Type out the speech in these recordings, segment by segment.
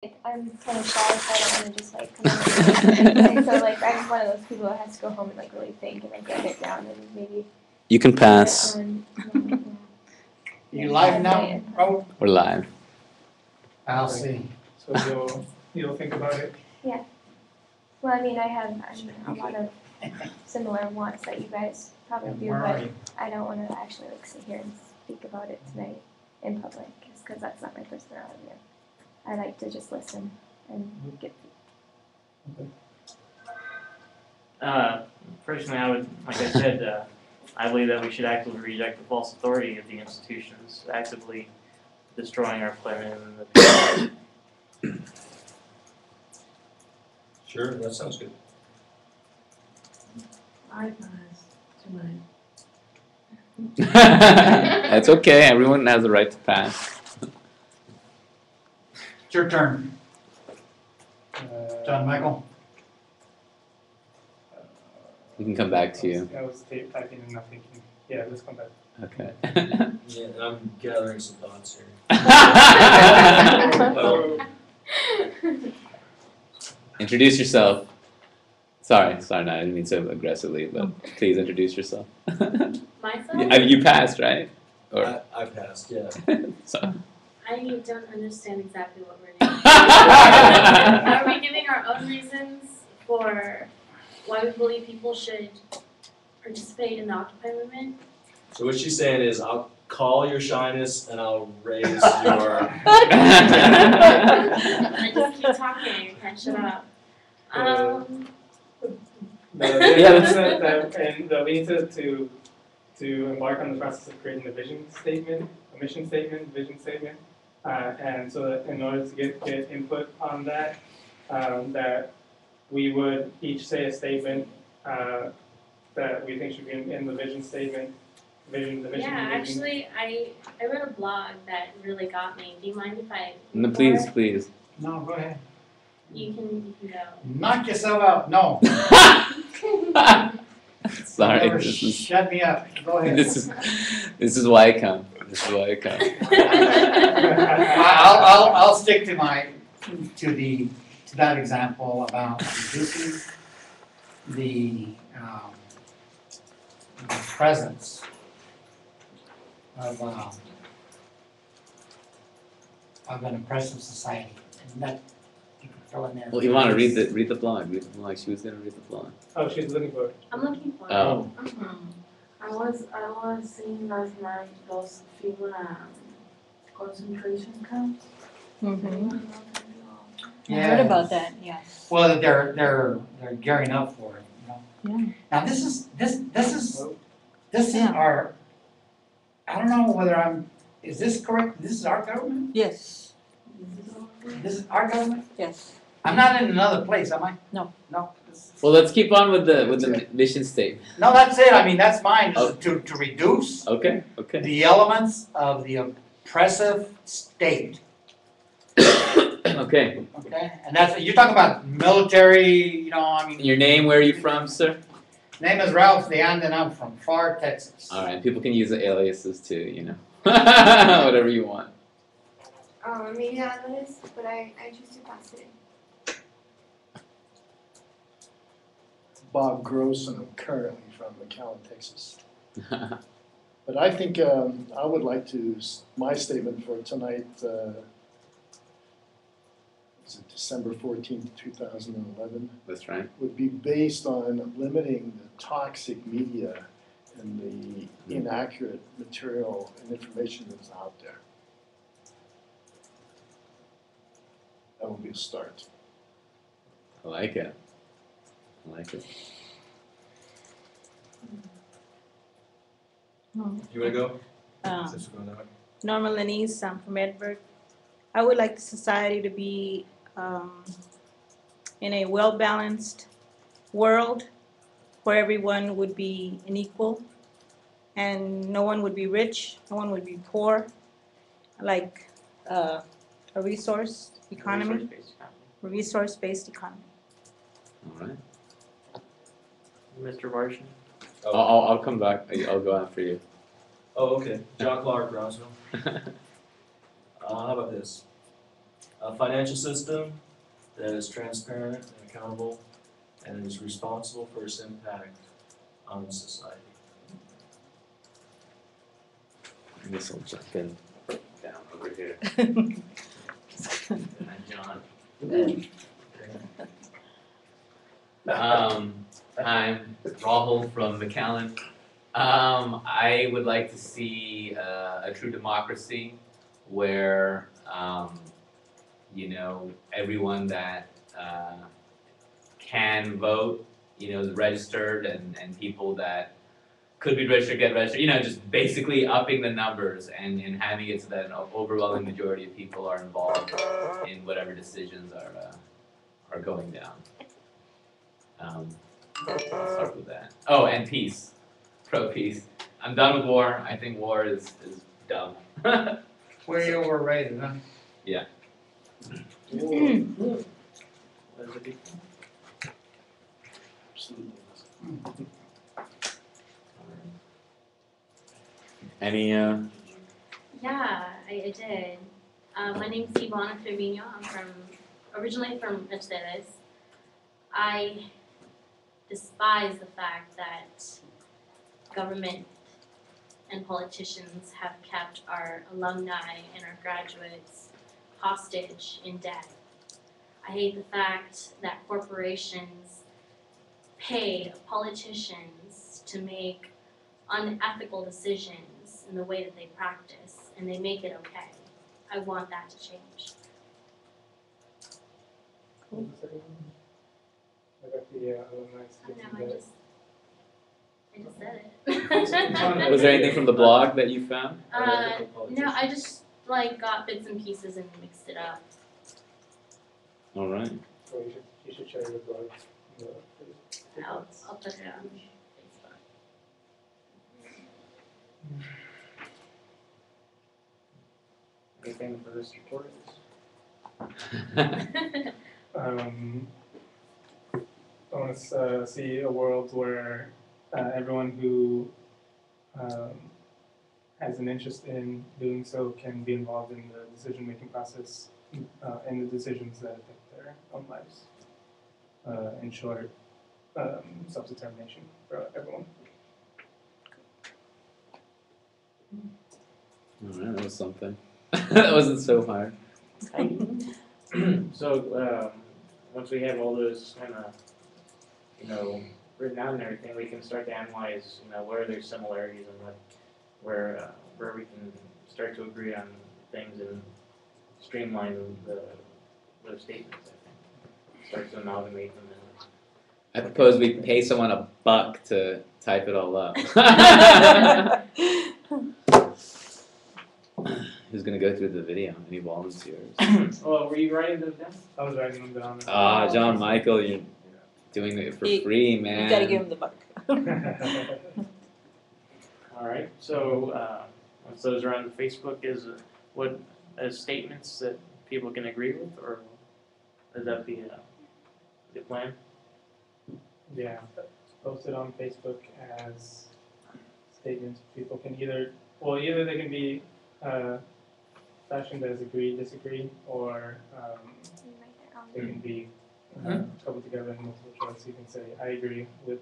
I'm kind of shy, so I don't want to just like come on. So like I'm one of those people that has to go home and like really think and like get it down and maybe. You can pass. You live now, bro? We're live. I'll see. So you'll think about it. Yeah. Well, I mean, I have a lot of similar wants that you guys probably do, but I don't want to actually like sit here and speak about it tonight in public, because that's not my personality. I like to just listen and get. Personally, I would, like I said, I believe that we should actively reject the false authority of the institutions, actively destroying our planet and the people. Sure, that sounds good. I pass tonight. That's okay. Everyone has the right to pass. It's your turn, John Michael. We can come back to you. I was typing and not thinking. Yeah, let's come back. Okay. Yeah, I'm gathering some thoughts here. Introduce yourself. Sorry, no, I didn't mean so aggressively, but please introduce yourself. Myself? You passed, right? Or I passed, yeah. so. I don't understand exactly what we're doing. Are we giving our own reasons for why we believe people should participate in the Occupy movement? So what she's saying is, I'll call your shyness and I'll raise your... I just keep talking, I can't shut up. And we need to embark on the process of creating a vision statement, a mission statement, vision statement, and so that in order to get input on that, that we would each say a statement that we think should be in the vision statement, the mission. Yeah, actually, I read a blog that really got me. Do you mind if I? No, please. No, go ahead. You can go. Knock yourself out. No. Sorry. Never shut me up. Go ahead. This is why I come. I'll stick to that example about reducing the presence of an oppressive society, and that you can throw in there. Well, you want to read the blog. She was gonna read the blog. Oh, she's looking for it. I'm looking for it. Oh. I was seeing last night those few concentration camps. Mm-hmm. I Yeah. heard about that. Yes. Well, they're gearing up for it. You know? Yeah. Now this is Yeah. our. I don't know whether is this correct? This is our government? Yes. This is our government? Yes. I'm not in another place, am I? No. No. Well, let's keep on with the mission statement. No, that's it. I mean, that's mine, Oh. to reduce Okay. the elements of the oppressive state. Okay. Okay? And that's, you're talking about military, I mean. Your name? Where are you from, sir? Name is Ralph DeAnd, and I'm from Far, Texas. All right. People can use the aliases too. Whatever you want. Minneapolis, but I choose to pass it. Bob Gross, and I'm currently from McAllen, Texas. But I think I would like my statement for tonight, December 14th, 2011, That's right. would be based on limiting the toxic media and the inaccurate material and information that's out there. That would be a start. I like it. You wanna go? Since we're going that way. Norma Lenise, I'm from Edinburgh. I would like the society to be in a well-balanced world where everyone would be an equal and no one would be rich, no one would be poor, like a resource-based economy. All right. Mr. Varshan? I'll come back. I'll go after you. Oh, okay. John Clark, Brownsville. How about this? a financial system that is transparent and accountable and is responsible for its impact on society. I guess I'll jump in down over here. John. I'm Rahul from McAllen. I would like to see a true democracy where, everyone that can vote, is registered and people that could be registered get registered, just basically upping the numbers and having it so that an overwhelming majority of people are involved in whatever decisions are going down. I'll start with that. Oh, and peace. Pro peace. I'm done with war. I think war is dumb. Way overrated, huh? Yeah. Absolutely. Any Yeah, I did. My name's Ivana Trevino. I'm originally from Mercedes. I despise the fact that government and politicians have kept our alumni and our graduates hostage in debt. I hate the fact that corporations pay politicians to make unethical decisions in the way that they practice, and they make it okay. I want that to change. What was the second one? I got the alumni Oh, speaking no, I that. just said it. was there anything from the blog that you found? No, I just got bits and pieces and mixed it up. All right. Well, you should share your blog. I'll put it on Facebook. Anything for this report? I want to see a world where everyone who has an interest in doing so can be involved in the decision-making process and the decisions that affect their own lives. In short, self-determination for everyone. All right, that was something. That wasn't so hard. So, once we have all those kind of, written out and everything, we can start to analyze, where are there similarities and where we can start to agree on things and streamline those statements, I think. Start to amalgamate them. I propose we pay someone $1 to type it all up. Who's gonna go through the video? Any volunteers? Well, were you writing those down? I was writing them down. John Michael, you're doing it for free, man. You gotta give him the buck. All right. So once those are on Facebook, is what as statements that people can agree with, or is that the plan? Yeah, post it on Facebook as statements. People can either they can be fashioned as agree, disagree, or they can be coupled together in multiple choice. You can say, I agree with.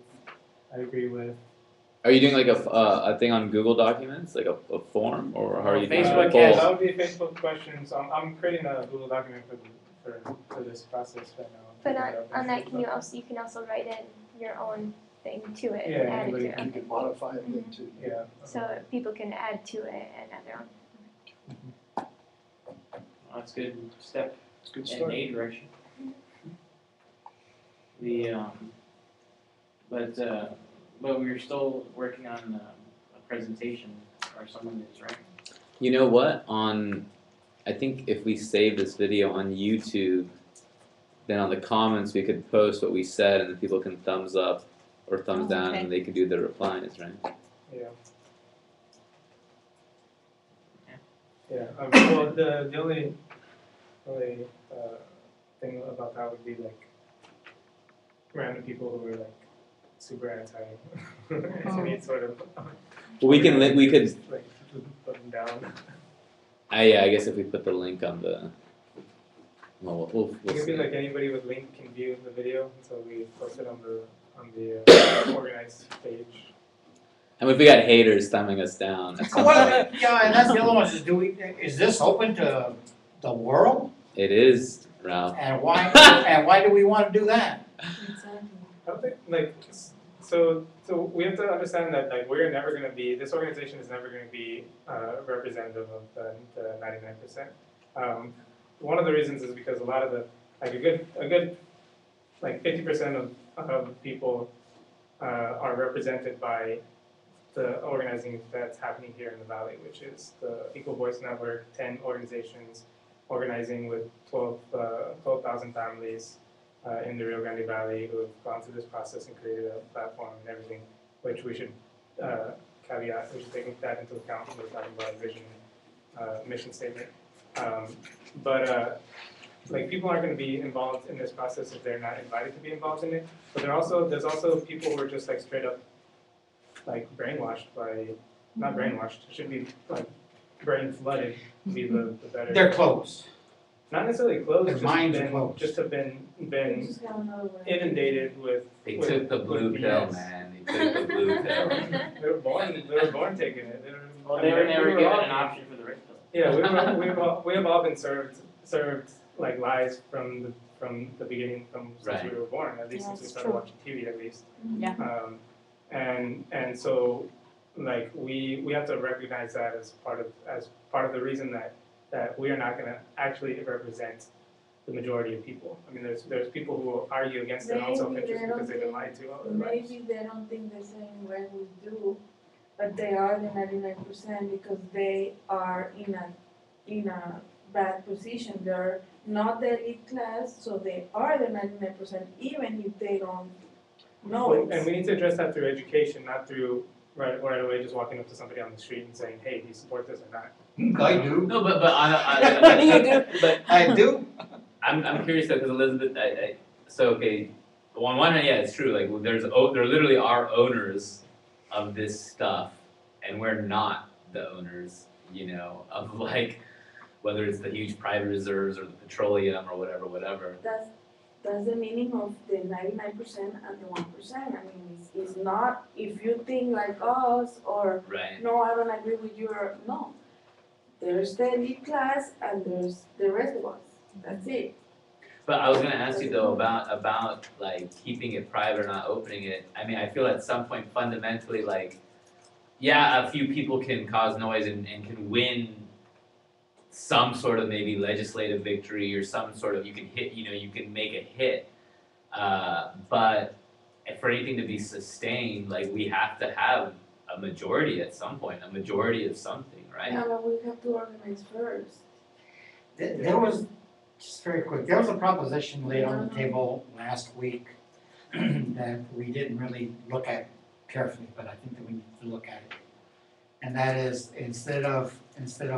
Are you doing like a thing on Google Documents, like a form, or how are you doing Facebook it? Yeah, Polls? that would be a Facebook question. So I'm creating a Google document for this process right now. But on that, you can also write in your own thing to it, Yeah, and add it anybody to You it. can modify it then too. Yeah. So people can add to it and add their own. That's a good step It's a good in start. a direction. But we're still working on a presentation or someone is right. You know what? I think if we save this video on YouTube, then on the comments we could post what we said, and then people can thumbs up or thumbs down, okay. and they can do the replies, right? Yeah. Yeah. Well, the only thing about that would be like random people who are like super anti any sort of. Well, we could. Like put them down. Yeah, I guess if we put the link on Well, we'll It could be see. like anybody with link can view the video, so we post it on the organized page. And if we got haters thumbing us down at some point, Yeah, and that's the other one, is this open to the world? it is, Ralph. And why do we wanna do that? Exactly. I don't think, like, so we have to understand that, like, we're never gonna be, this organization is never gonna be representative of the 99%. One of the reasons is because a lot of the, like, a good, like, 50% of people are represented by the organizing that's happening here in the Valley, which is the Equal Voice Network, 10 organizations organizing with 12,000 families in the Rio Grande Valley who have gone through this process and created a platform and everything, which we should caveat, we should take that into account when we're talking about vision, mission statement. Like, people aren't going to be involved in this process if they're not invited to be involved in it. But there's also people who are just like straight up, like, brainwashed by, not brainwashed, it should be like brain flooded to be the better. They're closed. Not necessarily closed, Their just minds are been, closed. just have been We just got another way. inundated with. They with- took the blue with pill, BS. man. They took the blue pill. They were born taking it. Well, I they mean, were never we given all- an option for the red pill. Yeah, we have all been served like lies from the beginning, since Right. we were born, at least since we Yes, started true. watching TV at least. Yeah. And so, like, we have to recognize that as part of the reason that we are not gonna actually represent the majority of people. I mean, there's people who will argue against their own Maybe self-interest they because don't they've been think- lied to all their lives. Maybe they don't think the same way we do, but they are the 99% because they are in a bad position. They're not the elite class, so they are the 99%, even if they don't know And it. we need to address that through education, not through right away just walking up to somebody on the street and saying, hey, do you support this or not? I do. No, but You do. but I do. I'm curious though, because Elizabeth, so okay, on one hand, yeah, it's true. Like, there literally are owners of this stuff, and we're not the owners, of, like, whether it's the huge private reserves or the petroleum or whatever. That's the meaning of the 99% and the 1%. I mean, it's not, if you think like us or, Right. no, I don't agree with your, no. There's the elite class and there's the rest of us. That's it. But I was gonna ask you though about like keeping it private or not opening it. I mean, I feel at some point fundamentally, like, yeah, a few people can cause noise and can win some sort of maybe legislative victory or some sort of, you can hit, you can make a hit. But for anything to be sustained, like, we have to have a majority at some point, a majority of something, right? Yeah, but we have to organize first. There was, just very quick, there was a proposition laid on the table last week that we didn't really look at carefully, but I think that we need to look at it. And that is, instead of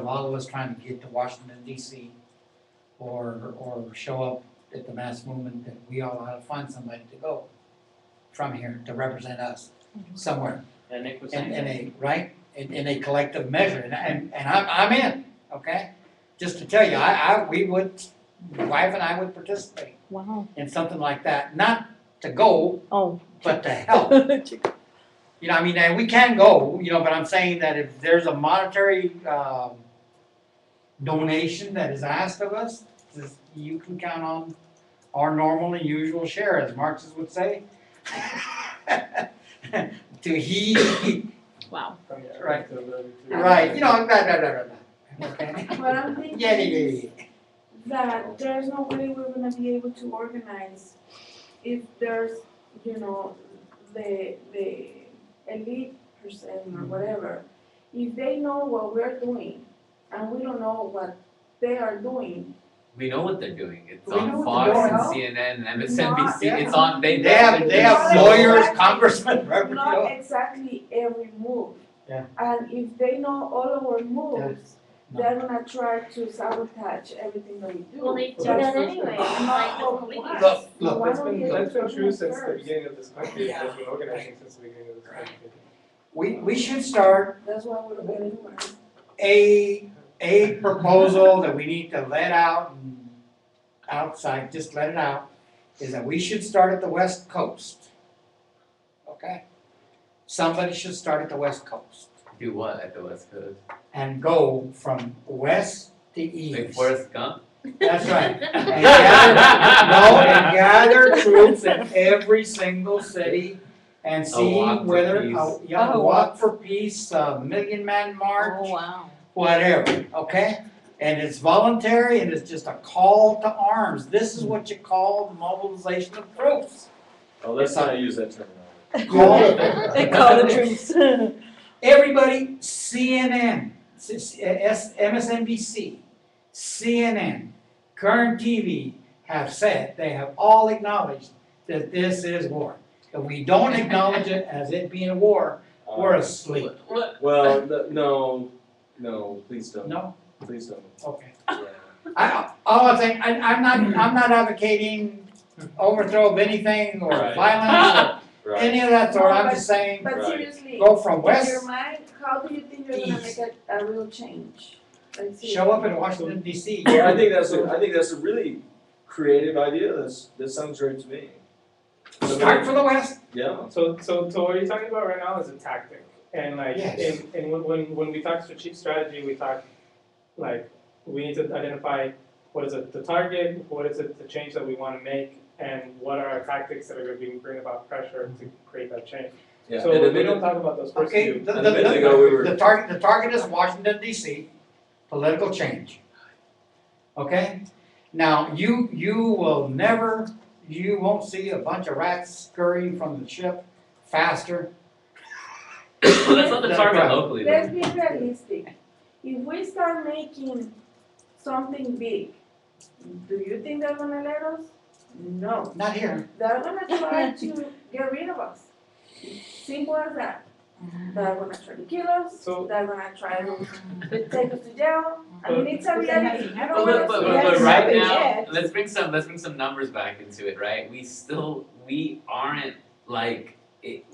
all of us trying to get to Washington DC or show up at the mass movement, that we all ought to find somebody to go from here to represent us somewhere. And Nick was In saying in a collective measure, and I'm in, okay? Just to tell you, we would, my wife and I would participate Wow. in something like that, not to go, Oh. but to help. I mean, and we can go, but I'm saying that if there's a monetary, donation that is asked of us, you can count on our normal and usual share, as Marxists would say. To heed, Wow. Right. To- right, blah, blah, blah, blah, blah. Okay? But I'm thinking Yeah. that there's no way we're gonna be able to organize if there's, the elite percent or whatever. If they know what we're doing and we don't know what they are doing, We know what they're doing. It's We know on what Fox they're and doing. CNN and MSNBC. Not- It's on, They have lawyers, congressmen, not exactly every move. Yeah. And if they know all our moves, No. they're gonna try to sabotage everything that we do. Well, they do That's that for anyway, sure. like Not the police. what we Look, want. look. Why That's don't been, we that's been organize true since the first? beginning of this country, that's been organizing since the beginning of this country. We should start That's why we don't get anywhere. a proposal that we need to let out and outside, just let it out, is that we should start at the West Coast. Okay? Somebody should start at the West Coast Do what at the West Coast? and go from west to Like east. Forrest Gump? That's right. And gather troops in every single city and see walk for whether, peace. walk for peace, Million Man March, Oh, wow. whatever, okay? And it's voluntary and it's just a call to arms. This is what you call mobilization of troops. Oh, let's not use that terminology. Call, They call the troops. everybody, CNN, MSNBC, CNN, Current TV have said, they have all acknowledged that this is war. If we don't acknowledge it as it being a war, we're asleep. Well, no, please don't. No? Please don't. Okay. Yeah. All I'm saying, I'm not advocating overthrow of anything or Right. violence or Right. any of that sort. No, I'm but- just saying, But Right. seriously, go from in west, your mind, how do you think you're gonna east. make a real change? Like, show up in Washington DC. Well, I think that's a really creative idea. That sounds great to me. Start from the west. Yeah. So what you're talking about right now is a tactic, and like, Yes. and when we talk strategy, we talk, like, we need to identify what is it, the target, what is it, the change that we wanna make, and what are our tactics that are gonna bring about pressure to create that change. Yeah. So And a we don't minute, talk about those first Okay, two. the, And a minute ago we were- the target is Washington DC, political change. Okay? Now, you will never, you won't see a bunch of rats scurrying from the ship faster. Well, that's not the target locally though. let's be realistic. If we start making something big, do you think they're gonna let us? No. Not here. They're gonna try to get rid of us. Simple as that. They're gonna try to kill us, So- they're gonna try to take us to jail. I mean, it's a reality. You don't But, wanna but, see but, that but right happen now, yet. let's bring some numbers back into it, right? We aren't like,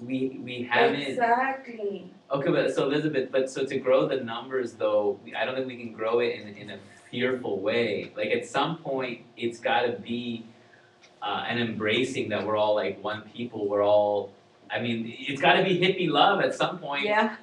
we haven't. Exactly. Okay, but so Elizabeth, but so to grow the numbers though, I don't think we can grow it in a fearful way. Like at some point, it's gotta be an embracing that we're all like one people, we're all, I mean, it's gotta be hippie love at some point. Yeah.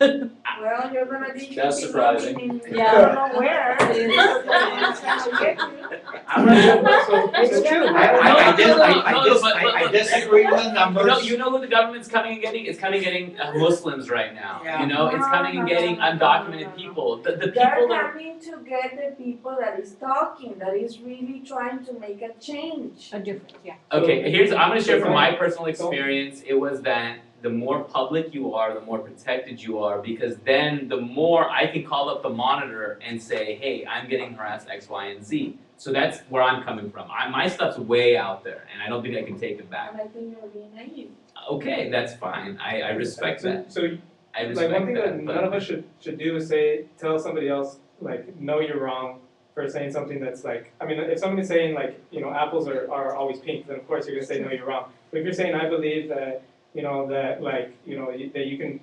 Well, you're gonna be. That's surprising. in Yeah. I don't know where. It's gonna get you. I'm not sure, It's true. No, but- I disagree with the numbers. No, you know who the government's coming and getting? It's coming and getting Muslims right now. Yeah. You know, it's coming and getting undocumented people. The They're people that coming to get the people that is talking, that is really trying to make a change. A difference, yeah. Okay, I'm gonna share from my personal experience, it was that the more public you are, the more protected you are, because then the more I can call up the monitor and say, hey, I'm getting harassed X, Y, and Z. So that's where I'm coming from. My stuff's way out there, and I don't think I can take it back. And I think you're being naive. Okay, that's fine, I respect that, So I like one respect thing that that, none of but, us should do is tell somebody else, like, no, you're wrong for saying something that's like, I mean, if somebody's saying like, you know, apples are always pink, then of course you're gonna say, no, you're wrong. But if you're saying, I believe that, you know, that like, you know, that you can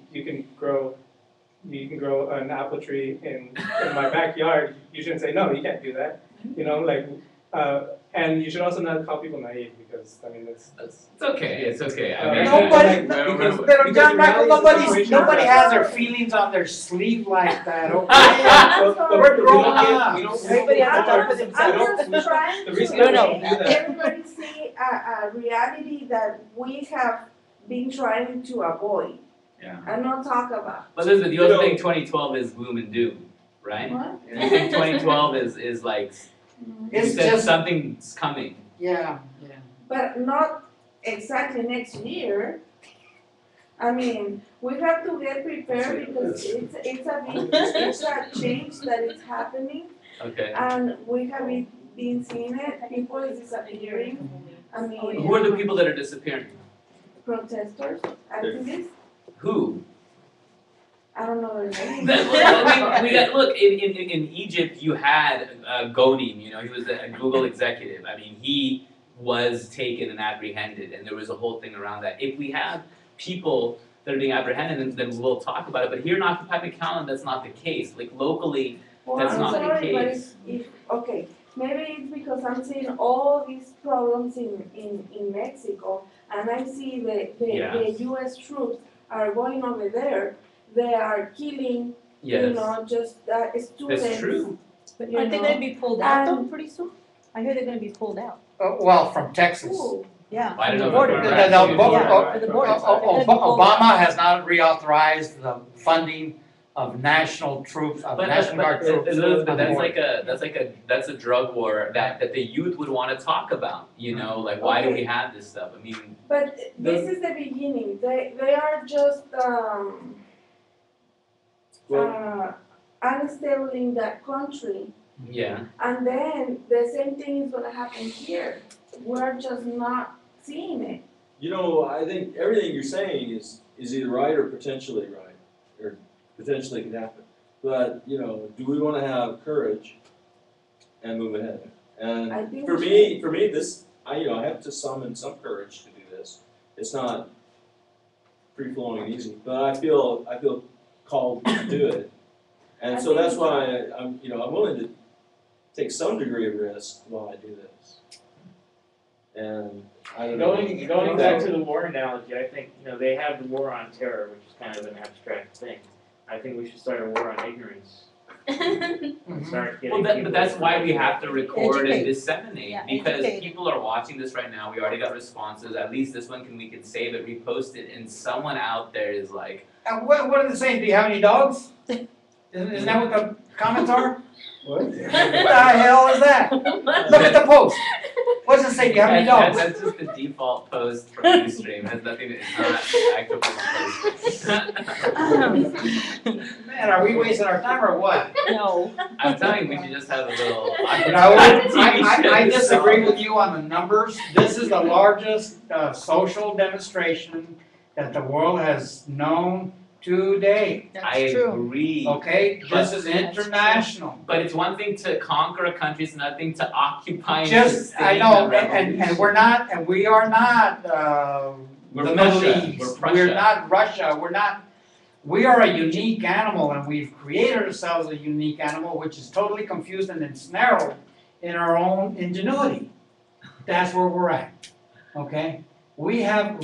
grow an apple tree in my backyard, you shouldn't say, no, you can't do that. You know, like, and you should also not call people naive, because, I mean, that's. it's okay, I mean. Nobody, remember- But John Michael, Because nobody has their feelings on their sleeve like that, okay? But We're we grown don't get- up. we don't- Everybody has to talk for I'm themselves. just trying The to reason No, no. we do that. everybody see a reality that we have been trying to avoid. Yeah. And not talk about. But Elizabeth, you also think 2012 is gloom and doom, right? What? You think 2012 is like, you It's said just, something's coming. yeah. But not exactly next year. I mean, we have to get prepared because it's a change that is happening, Okay. and we have been seeing it, people is disappearing. I mean, Who are the people that are disappearing? protesters, activists, Who? I don't know their names. we got, look, in Egypt, you had Ghonim, you know, he was a Google executive. I mean, he was taken and apprehended, and there was a whole thing around that. If we have people that are being apprehended, then we'll talk about it. But here in OccupyMcAllen, that's not the case. Like locally, Well, That's I'm not the sorry, but case. if, okay, maybe it's because I'm seeing all these problems in Mexico, and I see the US troops are going over there, they are killing, you know, just students. That's true. But You aren't they know, gonna be pulled out though and- pretty soon? I hear they're gonna be pulled out. Well, from Texas. Ooh. Yeah. I don't know Border. if The- we're the- actually- Yeah, for the border. Obama has not reauthorized the funding of national troops, of National Guard troops. Elizabeth, on that's board. that's a drug war that the youth would wanna talk about, you know, like why do we have this stuff? I mean, But this is the beginning, they are just, unstabling that country. yeah, And then the same thing is gonna happen here. We're just not seeing it. You know, I think everything you're saying is either right or potentially right, or potentially could happen. But, you know, do we wanna have courage and move ahead? I And think for we me, this, I have to summon some courage to do this. It's not free flowing and easy, but I feel called to do it. And so that's why I'm willing to take some degree of risk while I do this. And I don't know. Going back to the war analogy, I think, they have the war on terror, which is kind of an abstract thing. I think we should start a war on ignorance. And start getting well, people but that's to- why we have to record and Educate. disseminate, Yeah, because educate. people are watching this right now, we already got responses, at least this one we can save it, repost it, and someone out there is like, And what are they saying, do you have any dogs? Isn't that what the comments are? What? What the hell is that? Look at the post. What does it say, do you have any dogs? that's just the default post from Ustream, it has nothing, it's not actively posted. Man, are we wasting our time or what? No. I'm telling you, we should just have a little. You know, I disagree with you on the numbers. This is the largest social demonstration that the world has known today, I That's true. agree. okay? This is international. But it's one thing to conquer a country, it's another thing to occupy and Just, sustain I know, a and revolution. we're not, and we are not, We're the Middle Prussia. East. We're Prussia. We're not Russia, we are a unique animal, and we've created ourselves a unique animal, which is totally confused and ensnared in our own ingenuity. That's where we're at, okay? We have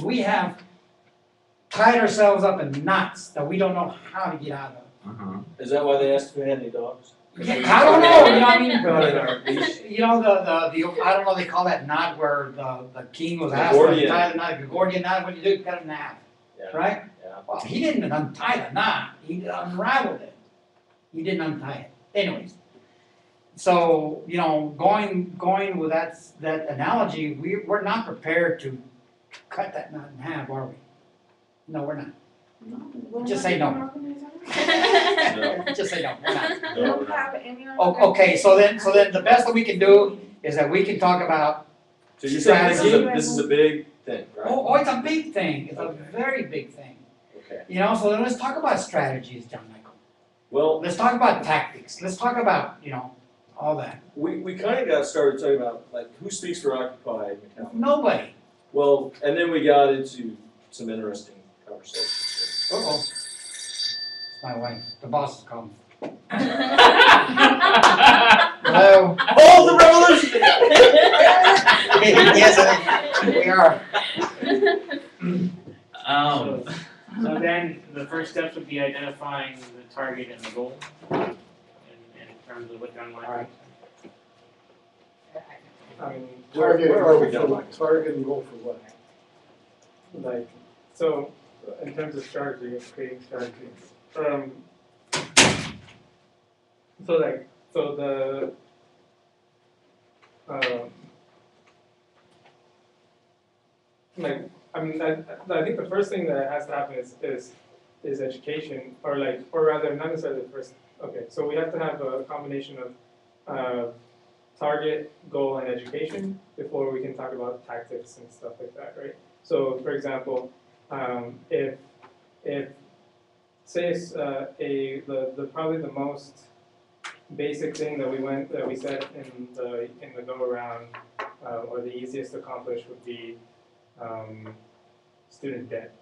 tied ourselves up in knots that we don't know how to get out of. Is that why they asked if we had any dogs? Yeah, I don't know, you know what I mean? Got it on our leash. You know, the I don't know, they call that knot where the king was The asked to Gordian. tie the knot, the Gordian knot, what do you do? Cut it in half, Yeah. right? Yeah. Well, he didn't untie the knot, he unraveled it. He didn't untie it. Anyways, so, you know, going with that analogy, we're not prepared to cut that knot in half, are we? No, we're not. Just say no. Just say no, we're not. We don't have any other. Okay, so then the best that we can do is that we can talk about, So you're saying this is a big thing, right? oh, it's a big thing, it's a very big thing. Okay. You know, so then let's talk about strategies, John Michael. Well, Let's talk about tactics, let's talk about, you know, all that. we kind of got started talking about, like, who speaks for OccupyMcAllen? Nobody. Well, and then we got into some interesting conversations. Uh-oh. It's my wife, the boss is calling. Hello? Oh, the revolution! Yes, we are. So then, the first steps would be identifying the target and the goal, in terms of what John Michael. I mean, Target, where are we goal going? for- target and goal for what? like, so, in terms of strategy, of creating strategy, I think the first thing that has to happen is education, or rather, not necessarily the first, okay, so we have to have a combination of target, goal, and education before we can talk about tactics and stuff like that, right? So, for example, if say it's probably the most basic thing that we said in the go around, or the easiest to accomplish would be student debt.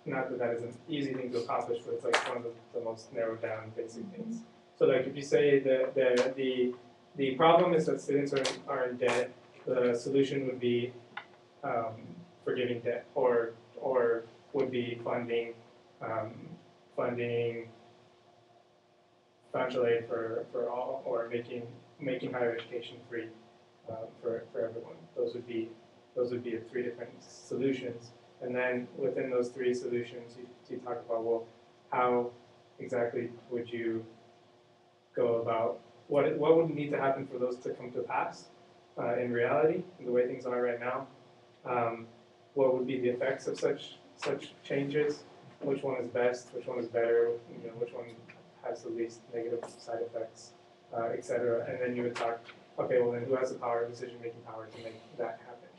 Not that that is an easy thing to accomplish, but it's like one of the most narrowed down basic things. So like if you say that the the problem is that students are in debt. The solution would be forgiving debt, or would be funding financial aid for all, or making higher education free for everyone. Those would be the three different solutions. And then within those three solutions, you talk about, well, how exactly would you go about, what would need to happen for those to come to pass in reality, the way things are right now? What would be the effects of such changes? Which one is best? Which one is better? Which one has the least negative side effects, et cetera? And then you would talk, okay, well then who has the power, decision-making power to make that happen?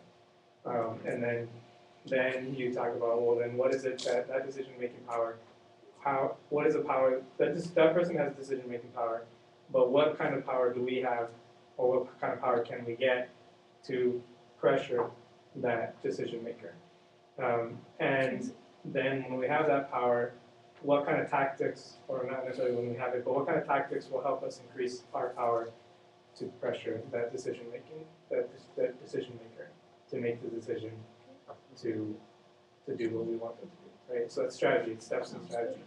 And then you talk about, well then what is it that decision-making power, what is the power, that person has decision-making power, but what kind of power do we have, or what kind of power can we get to pressure that decision maker? And then when we have that power, what kind of tactics, or not necessarily when we have it, but what kind of tactics will help us increase our power to pressure that decision decision maker to make the decision to do what we want them to do, right? So that's strategy, it's steps in strategy.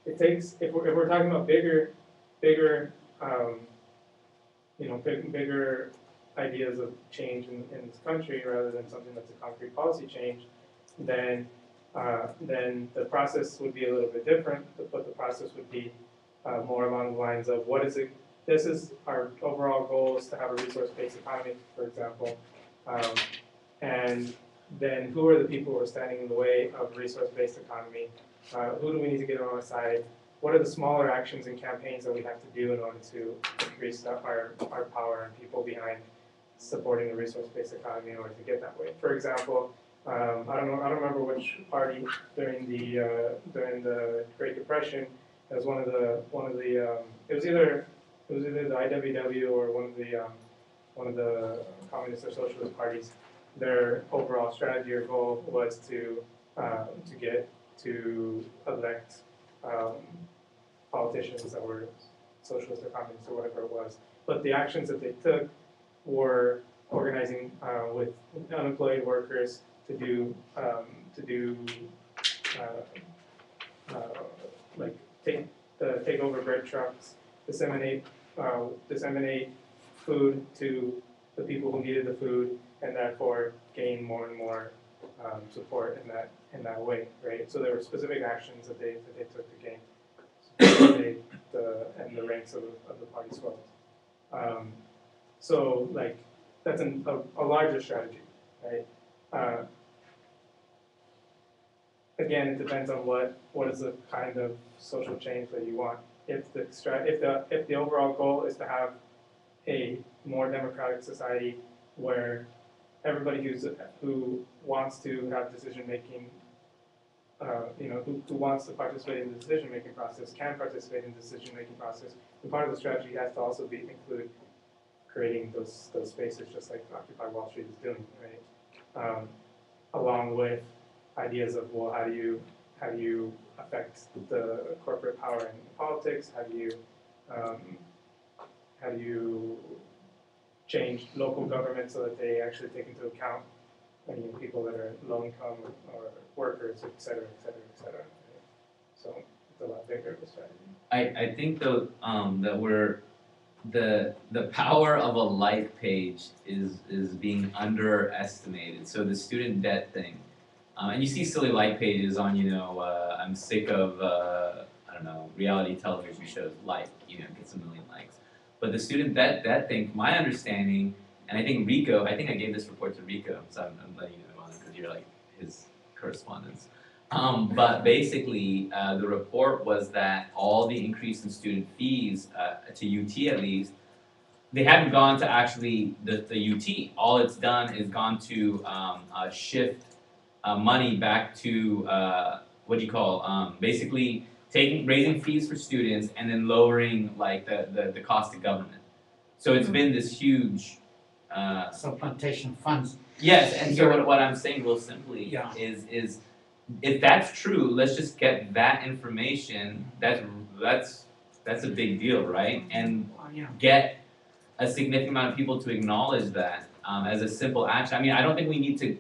It takes, if we're talking about bigger ideas of change in this country, rather than something that's a concrete policy change, then the process would be a little bit different, but the process would be more along the lines of what is it, this is our overall goal, is to have a resource-based economy, for example, and then who are the people who are standing in the way of a resource-based economy? Who do we need to get on our side? What are the smaller actions and campaigns that we have to do in order to increase our power and people behind supporting the resource-based economy in order to get that way? For example, I don't remember which party during the Great Depression. It was one of the it was either the IWW or one of the communist or socialist parties. Their overall strategy or goal was to elect politicians that were socialist or communist or whatever it was. But the actions that they took were organizing with unemployed workers to do like take over bread trucks, disseminate food to the people who needed the food, and therefore gain more and more support in that way, right? So there were specific actions that they took to gain and the ranks of the party swelled. So like that's a larger strategy, right? Again, it depends on what is the kind of social change that you want. If the overall goal is to have a more democratic society where everybody who wants to have decision making, who wants to participate in the decision making process can participate in the decision making process. And part of the strategy has to also include creating those spaces, just like Occupy Wall Street is doing, right? Along with ideas of, well, how do you affect the corporate power in politics? How do you change local government so that they actually take into account people that are low income or workers, et cetera, et cetera, et cetera. Right? So it's a lot bigger of a strategy. I think though that we're the power of a like page is being underestimated. So the student debt thing, and you see silly like pages on I'm sick of I don't know, reality television shows, gets a million likes. But the student debt thing, my understanding, and I think Rico, I gave this report to Rico, so I'm letting you know on it because you're like his correspondence. But basically, the report was that all the increase in student fees, to UT at least, they haven't gone to actually the UT. All it's done is gone to shift money back to basically raising fees for students and then lowering like the cost of government. So it's been this huge Supplementation funds. yes, and so what I'm saying real simply is if that's true, let's just get that information. That's a big deal, right? And get a significant amount of people to acknowledge that as a simple action. I mean, I don't think we need to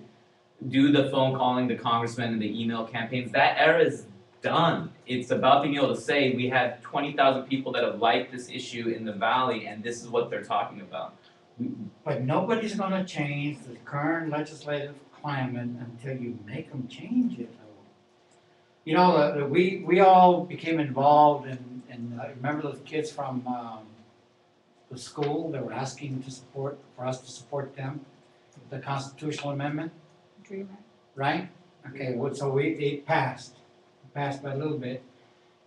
do the phone calling, the congressmen, and the email campaigns. That era is done. It's about being able to say we have 20,000 people that have liked this issue in the valley, and this is what they're talking about. But nobody's gonna change the current legislative climate until you make them change it. You know, we all became involved in I remember those kids from the school, they were asking for us to support them, the constitutional amendment, Dreamer. right? Okay, so it passed by a little bit.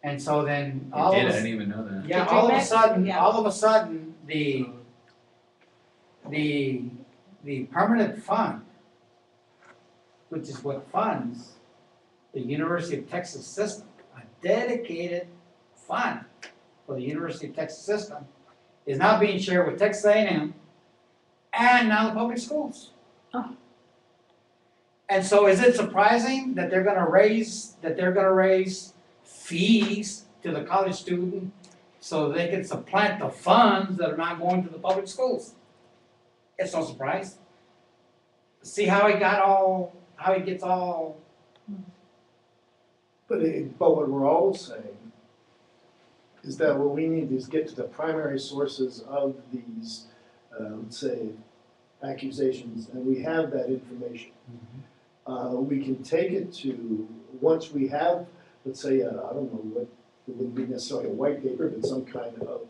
And so then I didn't even know that. yeah, The all of a Dream Act? sudden, Yeah. the permanent fund, which is what funds the University of Texas system, a dedicated fund for the University of Texas system, is now being shared with Texas A&M and now the public schools. Oh. And so is it surprising that they're gonna raise fees to the college student so they can supplant the funds that are not going to the public schools? It's no surprise. See how he gets all. But what we're all saying is that what we need is get to the primary sources of these, let's say, accusations, and we have that information. We can take it to, once we have, let's say, I don't know what, it wouldn't be necessarily a white paper, but some kind of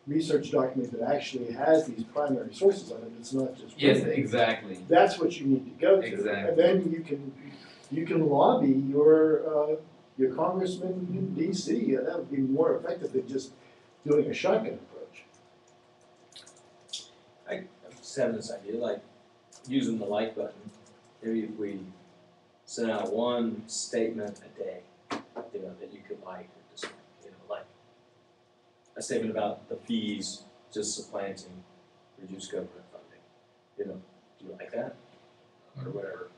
research document that actually has these primary sources on it, it's not just. Yes, exactly. That's what you need to go to. Exactly. And then you can lobby your congressman in DC, and that would be more effective than just doing a shotgun approach. I'm just having this idea, like using the like button. Maybe if we send out one statement a day, you know, that you could like or dislike, you know, like a statement about the fees just supplanting reduced government funding. You know, do you like that? Or whatever.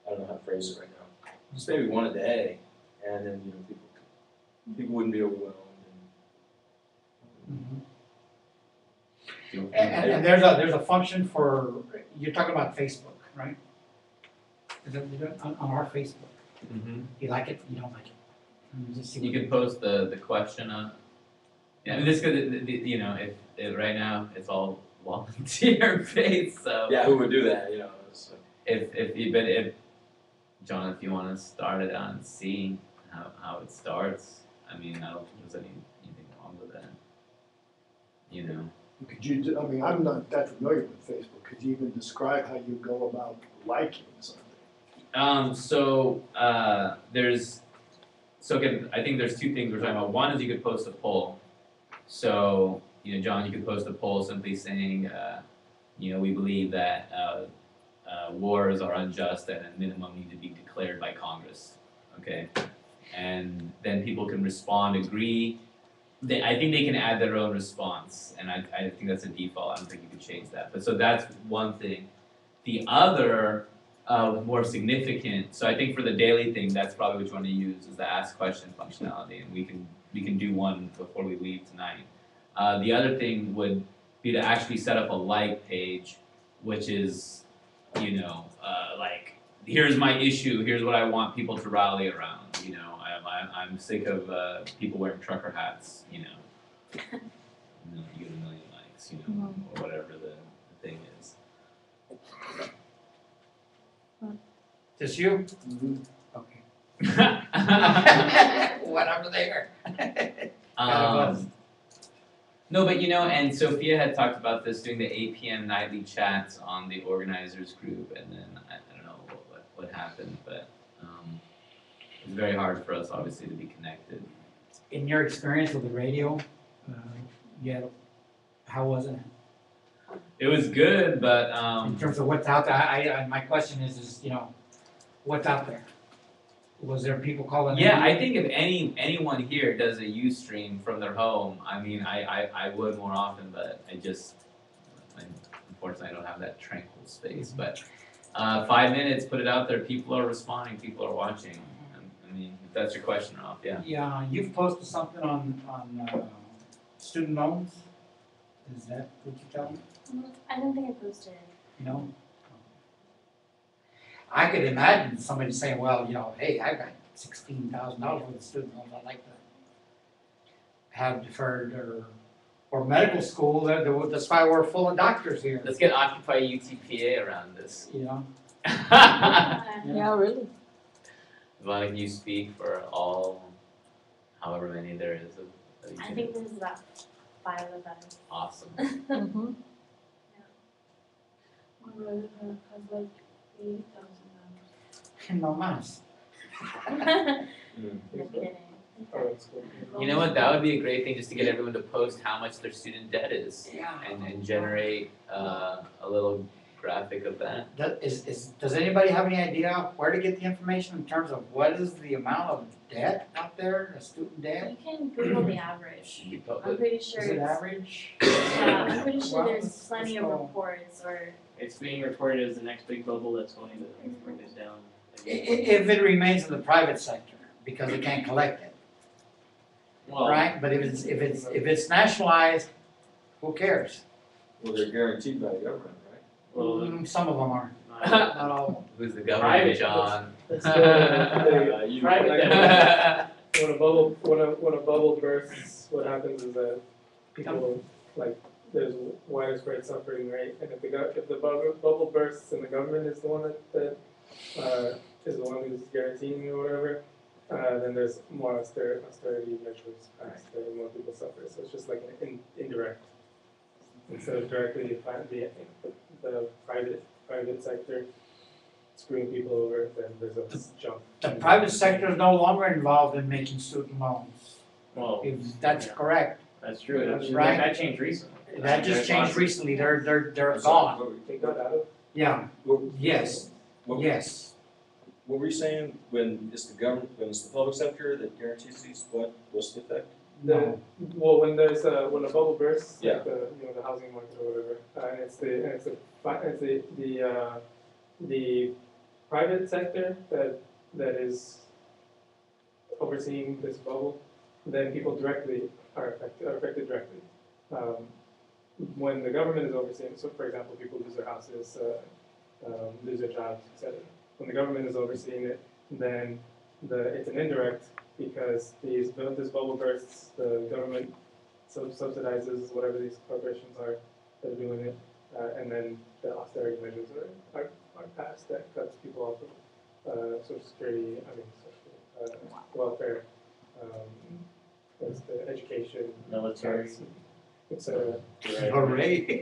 I don't know how to phrase it right now. Just maybe one a day, and then, you know, people wouldn't be overwhelmed. And there's a function for, you're talking about Facebook, right? Is that on our Facebook? Mm-hmm. You like it, you don't like it? Just see You what- can post the question on. Yeah, I mean, this could, you know, if right now it's all volunteer based, so. Yeah, who would do that, you know? It's like, If John, if you want to start it on and see how it starts, I mean, I don't think there's anything wrong with that. You know. Could you do, I mean, I'm not that familiar with Facebook. Could you even describe how you go about liking something? I think there's two things we're talking about. One is you could post a poll. So, you know, John, you could post a poll simply saying, you know, we believe that wars are unjust and at minimum need to be declared by Congress. Okay, and then people can respond, agree. I think they can add their own response, and I think that's a default. I don't think you could change that. But so that's one thing. The other, more significant. So I think for the daily thing, that's probably what you want to use is the ask question functionality, and we can do one before we leave tonight. The other thing would be to actually set up a like page, which is, you know, like here's my issue, here's what I want people to rally around. You know, I'm sick of people wearing trucker hats. You know, and then you get a million likes. You know, or whatever the thing is. Just you? Okay. Whatever there. No, but you know, and Sophia had talked about this doing the 8 p.m. nightly chats on the organizers group, and then I don't know what happened, but it's very hard for us, obviously, to be connected. In your experience with the radio, how was it? It was good, but In terms of what's out there, my question is, you know, what's out there? Was there people calling in? yeah, I think if anyone here does a Ustream from their home, I mean, I would more often, but unfortunately, I don't have that tranquil space. But 5 minutes, put it out there. People are responding. People are watching. I mean, if that's your question, Ralph, yeah. Yeah, you've posted something on student loans. Is that what you tell me? I don't think I posted it. No? I could imagine somebody saying, well, hey, I've got $16,000 worth of student loans I'd like to have deferred, or medical school, that's why we're full of doctors here, Let's get Occupy UTPA around this. Yeah, really. Why don't you speak for all, however many there is of I think there's about 5 of us. Awesome. Mm-hmm. My brother has like $8,000. no mas. No kidding. Oh, that's cool. You know what, that would be a great thing, just to get everyone to post how much their student debt is, and generate a little graphic of that. Does anybody have any idea where to get the information in terms of what is the amount of debt out there, the student debt? You can Google the average. You I'm put- pretty sure Is it it's, average? yeah, I'm pretty sure Well, there's let's plenty of go. reports or, It's being reported as the next big bubble that's going to bring this down. If it remains in the private sector, because it can't collect it, Well, right? But if it's nationalized, who cares? Well, they're guaranteed by the government, right? well, Some of them are, uh, not all of them. Who's the government, Private. John? It's still, You- private debt. when a bubble bursts, what happens is that people, like, there's widespread suffering, right? And if the bubble bursts and the government is the one that is the one who's guaranteeing or whatever, then there's more austerity measures passed, and more people suffer. So it's just like an indirect, instead of directly the private sector screwing people over, then there's a jump. The private sector is no longer involved in making student loans, well, if that's correct. that's true. That's Right. That changed recently. That just There's changed lots recently, they're I'm sorry, gone. what were- Take that out of. Yeah, yes, what- yes. What were you saying, when it's the government, when it's the public sector that guarantees these, what's the effect? No. Well, when when a bubble bursts, Yeah. like the housing market or whatever, and it's the private sector that is overseeing this bubble, then people directly are affected directly. When the government is overseeing, so for example, people lose their houses, lose their jobs, etc. When the government is overseeing it, then it's an indirect, because this bubble bursts, the government subsidizes whatever these corporations are that are doing it, and then the austerity measures are passed that cuts people off of social security, welfare, what's the education, military. tax, etc. Hooray.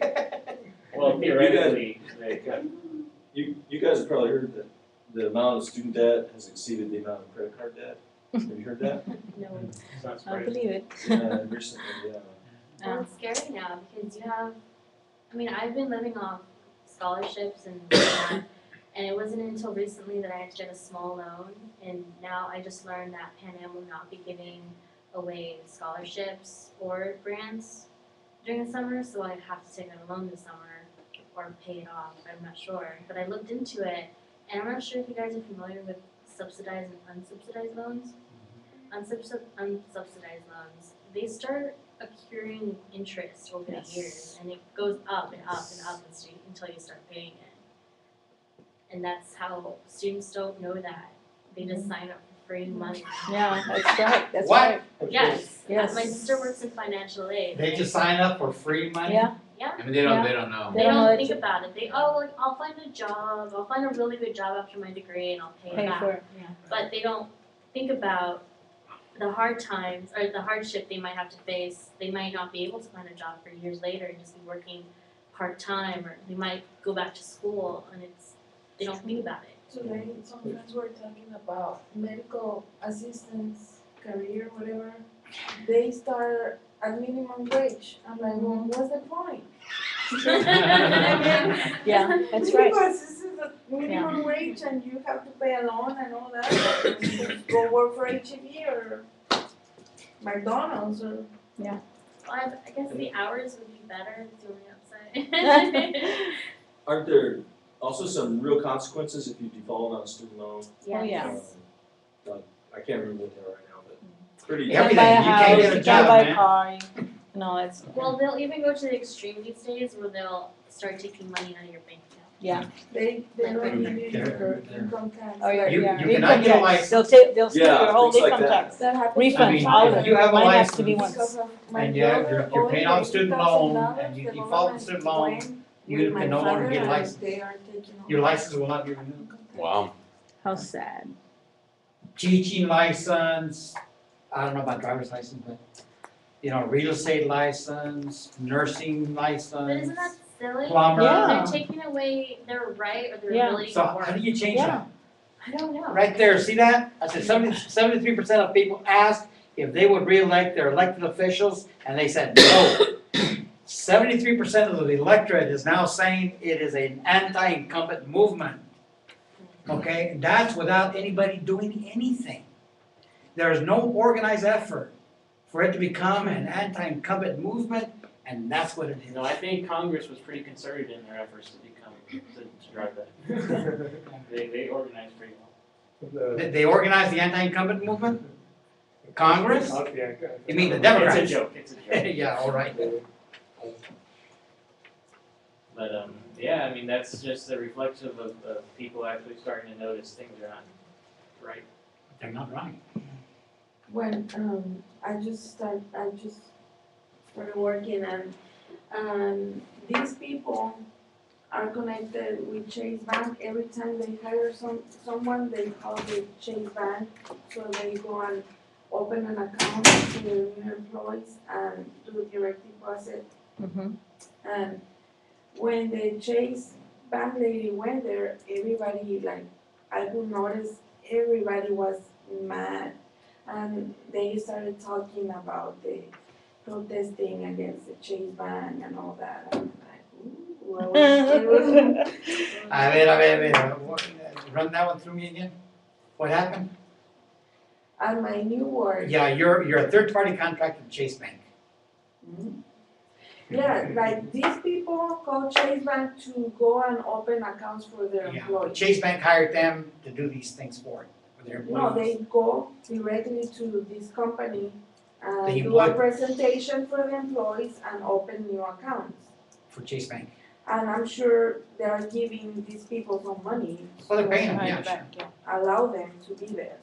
Well, theoretically, they could. You guys have probably heard that the amount of student debt has exceeded the amount of credit card debt. Have you heard that? no. It's not I surprising. believe it. Yeah, recently, yeah. Well, it's scary now because you have, I mean, I've been living off scholarships and that, and it wasn't until recently that I had to get a small loan, and now I just learned that Pan Am will not be giving away scholarships or grants during the summer, so I have to take out a loan this summer or pay it off, I'm not sure. But I looked into it, and I'm not sure if you guys are familiar with subsidized and unsubsidized loans. Unsubsidized loans, they start accruing interest over the years, and it goes up and up and up until you start paying it. And that's how students don't know that. They just sign up for free money. Yeah, that's right, that's What? right. Yes, Yes. my sister works in financial aid. They just sign up for free money? Yeah, I mean, they don't know. They They don't know don't that think you- about it. I'll find a job, I'll find a really good job after my degree and I'll pay it pay back. for it, yeah. But they don't think about the hard times or the hardship they might have to face. They might not be able to find a job for years later and just be working part-time, or they might go back to school and they don't think about it. Today, some friends were talking about medical assistants, career, whatever. They start at minimum wage. I'm like, well, what's the point? Yeah, that's right. Because this is a minimum wage and you have to pay a loan and all that. Go work for HEB or McDonald's or. Well, I guess the hours would be better. It's the only upside. Aren't there also some real consequences if you default on a student loan? Oh, yeah. Like, I can't remember what they are right now, but pretty. Yeah. You can't buy a Everything. You can't house, get a you can't job, buy man. a car. No, it's, Well, they'll even go to the extreme these days where they'll start taking money out of your bank account. yeah. They don't give you They're- your they're- income tax. Oh, yeah, You- yeah. you cannot Income get a tax. license. They'll steal Yeah, your whole things like income that. tax. That happens Refund, to my I mean, all of father. if you have a Mine has to be license, Because once. of my and brother you're paying off owing student $8,000, loan, and you the default government student loan, went you with can my no longer father get a and license. they are taking over Your license will not be renewed. income tax. Wow. How sad. Teaching license, I don't know about driver's license, but, you know, real estate license, nursing But isn't license, that silly? plumber. Yeah. They're taking away their right or their Yeah. ability So to how work. do you change Yeah. that? I don't know. Right there, see that? I said 73% of people asked if they would reelect their elected officials, and they said no. 73% of the electorate is now saying it is an anti-incumbent movement. Okay, and that's without anybody doing anything. There is no organized effort for it to become an anti-incumbent movement, and that's what it is. You know, I think Congress was pretty concerted in their efforts to drive that. They organized pretty well. They organized the anti-incumbent movement? Congress? You mean the Democrats? It's a joke, it's a joke. Yeah, all right. But, yeah, I mean, that's just a reflection of people actually starting to notice things are not right. They're not right. When I just started working and these people are connected with Chase Bank. Every time they hire someone, they call the Chase Bank, so they go and open an account to their new employees and do direct deposit. Mhm. And when the Chase Bank lady went there, everybody, like, I could notice everybody was mad. And they started talking about the protesting against the Chase Bank and all that. I'm like, ooh, it was. A ver, run that one through me again. What happened? At my new work. Yeah, you're a third-party contractor with Chase Bank. Mhm. Yeah, like these people call Chase Bank to go and open accounts for their Yeah, employees. Chase Bank hired them to do these things for their No, employees. they go directly to this company and The do a employee- presentation for the employees and open new accounts. For Chase Bank. And I'm sure they are giving these people some money. Well, they're paying them, Behind yeah, the sure. back, yeah. Allow them to be there.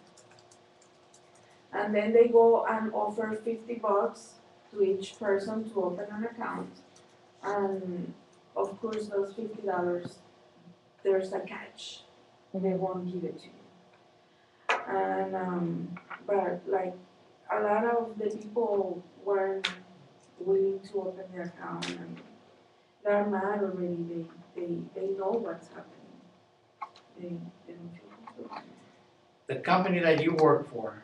And then they go and offer $50 to each person to open an account. And of course, those $50, there's a catch. They won't give it to you. And, but like, a lot of the people weren't willing to open their account and they're mad already. They know what's happening. They don't feel comfortable. The company that you work for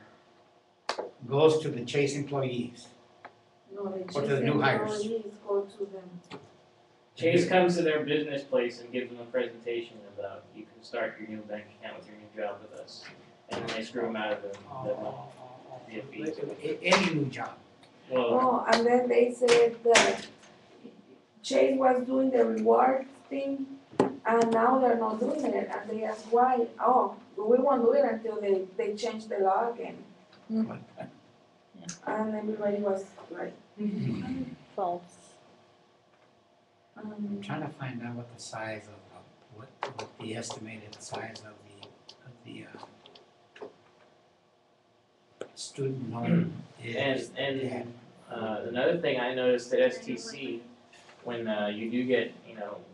goes to the Chase employees. No, they Or to the new hires. employees go to them. Chase comes to their business place and gives them a presentation about, you can start your new bank account with your new job with us. And then they screw them out of the money. via fees. Any new job. Well, Oh, and then they said that Chase was doing the reward thing, and now they're not doing it, and they asked why. Oh, we won't do it until they change the law again. And everybody was like, False. I'm trying to find out what the size of, what the estimated size of the student loan is. and another thing I noticed at STC, when you do get,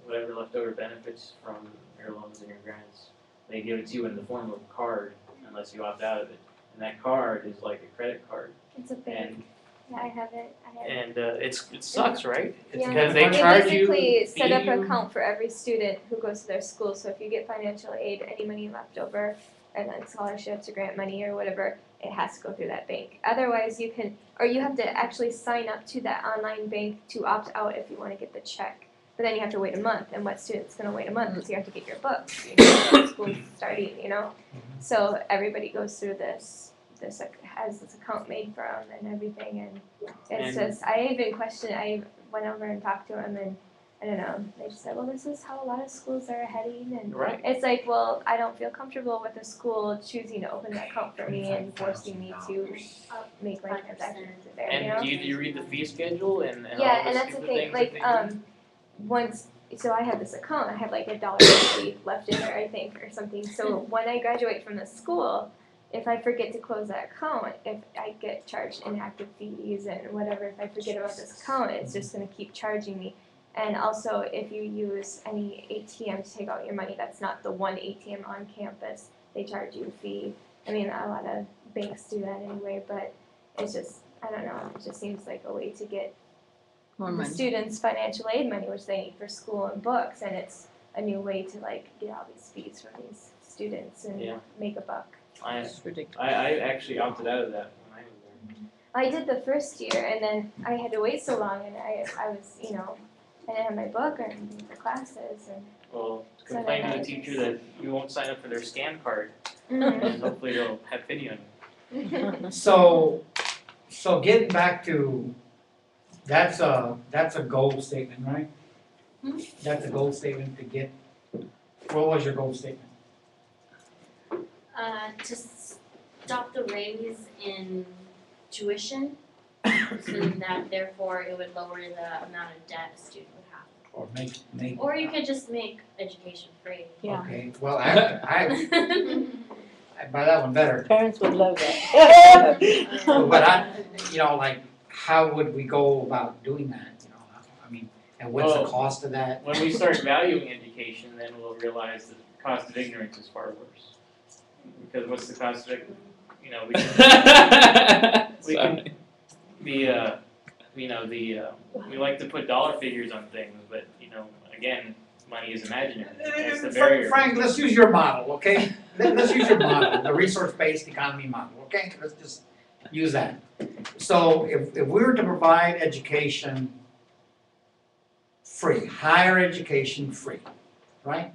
whatever leftover benefits from your loans and your grants, they give it to you in the form of a card, unless you opt out of it. And that card is like a credit card. It's a big, And yeah, I have it. and it sucks, right? It's Yeah. because they charge you. basically set up fee an you- account for every student who goes to their school, so if you get financial aid, any money left over, and then scholarships or grant money or whatever, it has to go through that bank. Otherwise, you have to actually sign up to that online bank to opt out if you wanna get the check. But then you have to wait a month, and what student's gonna wait a month, because you have to get your books, school's starting, So everybody goes through this has this account made for them and everything, and it's And- just, I even questioned, I went over and talked to him, and I don't know, they just said, well, this is how a lot of schools are heading, and Right. it's like, well, I don't feel comfortable with a school choosing to open that account for me and forcing me to make my transactions there, you know? And do you read the fee schedule and all Yeah, the and that's the stupid thing, things that like, they do? once, so I have this account, I have like $1.50 left in there, I think, or something, so when I graduate from the school, if I forget to close that account, if I get charged inactive fees and whatever, if I forget about this account, it's just gonna keep charging me. And also, if you use any ATM to take out your money, that's not the one ATM on campus, they charge you a fee. I mean, a lot of banks do that anyway, but it's just, I don't know, it just seems like a way to get More the money. students financial aid money, which they need for school and books, and it's a new way to like get all these fees from these students and Yeah. make a buck. It's ridiculous. I actually opted out of that when I was there. I did the first year, and then I had to wait so long, and I was, you know, I didn't have my book or anything for classes, and Well, So complain then to I the teacher that you won't sign up for their scan card, Mhm. and hopefully they'll have pity on you. So getting back to, that's a goal statement, right? That's a goal statement to get, what was your goal statement? To stop the raise in tuition, so that therefore it would lower the amount of debt a student would have. Or make. Or you could just make education free. Yeah. Okay, well, I buy that one better, Parents would love that. but you know, like, how would we go about doing that, you know, I mean, and what's the Well, cost of that? When we start valuing education, then we'll realize that the cost of ignorance is far worse. Because what's the cost of ignorance? You know, we can be, you know, we like to put dollar figures on things, but, you know, again, money is imaginary. That's the barrier. Frank, let's use your model, okay? Let's use your model, the resource-based economy model, okay? Let's just use that. So if we were to provide education free, higher education free, right?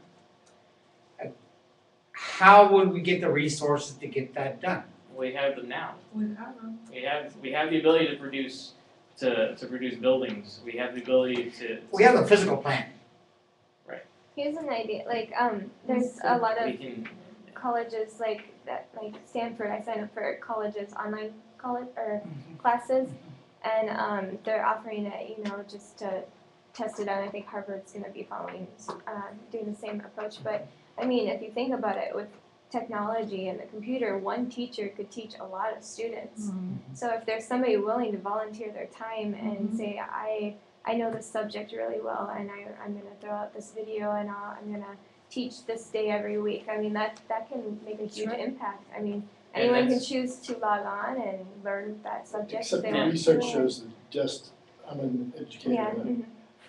How would we get the resources to get that done? We have them now. We have them. We have the ability to produce buildings. We have the ability to. We have a physical plan. Here's an idea, like, there's a lot We of can. colleges like that, like Stanford, I signed up for colleges, online college, or classes, and, they're offering it, you know, just to test it out. I think Harvard's gonna be following, doing the same approach, but, I mean, if you think about it, with technology and the computer, one teacher could teach a lot of students. So if there's somebody willing to volunteer their time and say, I know this subject really well, and I'm gonna throw out this video, and I'm gonna teach this day every week. I mean, that can make a huge impact. I mean, And anyone can that's- choose to log on and learn that subject if Except they the want research to. shows that just, I'm an educator, Yeah. and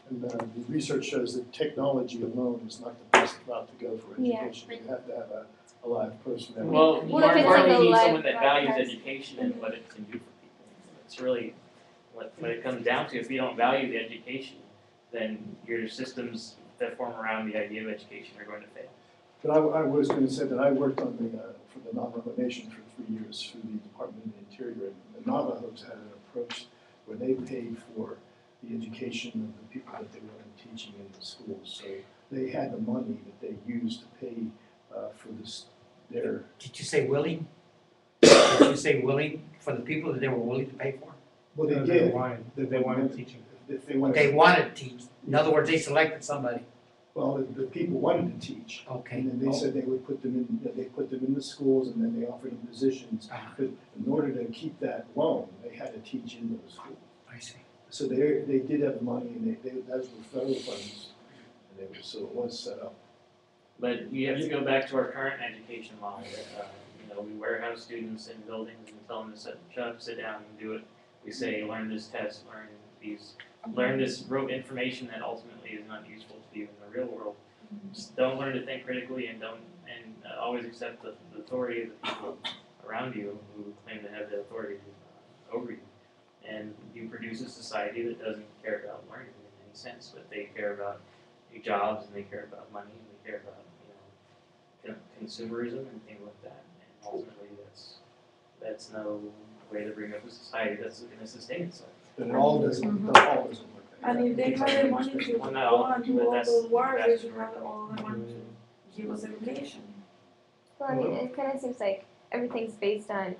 the research shows that technology alone is not the best route to go for Yeah. education. You have to have a live person. that- Well, Well, more if it's like importantly, a you need live someone that values broadcast. education and what it can do for people. It's really what it comes down to. If you don't value the education, then your systems that form around the idea of education are going to fail. But I was gonna say that I worked on for the Navajo Nation for 3 years through the Department of the Interior, and the Navajos had an approach where they paid for the education of the people that they wanted teaching in the schools. So they had the money that they used to pay for their. Did you say willing? Did you say willing for the people that they were willing to pay for? Well, they No, did. they wanted teaching. If they wanted. They wanted to teach. In other words, they selected somebody. Well, the people wanted to teach. Okay. And then they said they would put them in, that they put them in the schools, and then they offered them positions. Uh-huh. But in order to keep that loan, they had to teach in those schools. I see. So they did have the money, and those were federal funds, and so it was set up. But you have to go back to our current education model. You know, we warehouse students in buildings and tell them to shut up, sit down, and do it. We say, learn this test, learn this rote information that ultimately is not useful to you in the real world. Just don't learn to think critically, and always accept the authority of the people around you who claim to have the authority over you. And you produce a society that doesn't care about learning in any sense, but they care about jobs, and they care about money, and they care about, you know, consumerism and things like that. And ultimately, that's no way to bring up a society that's going to sustain itself. But it all doesn't work that And if they have the money to Well, not all go of and them, do but all that's- those work, they that's should have all the money to give us education. Well, I mean, it kind of seems like everything's based on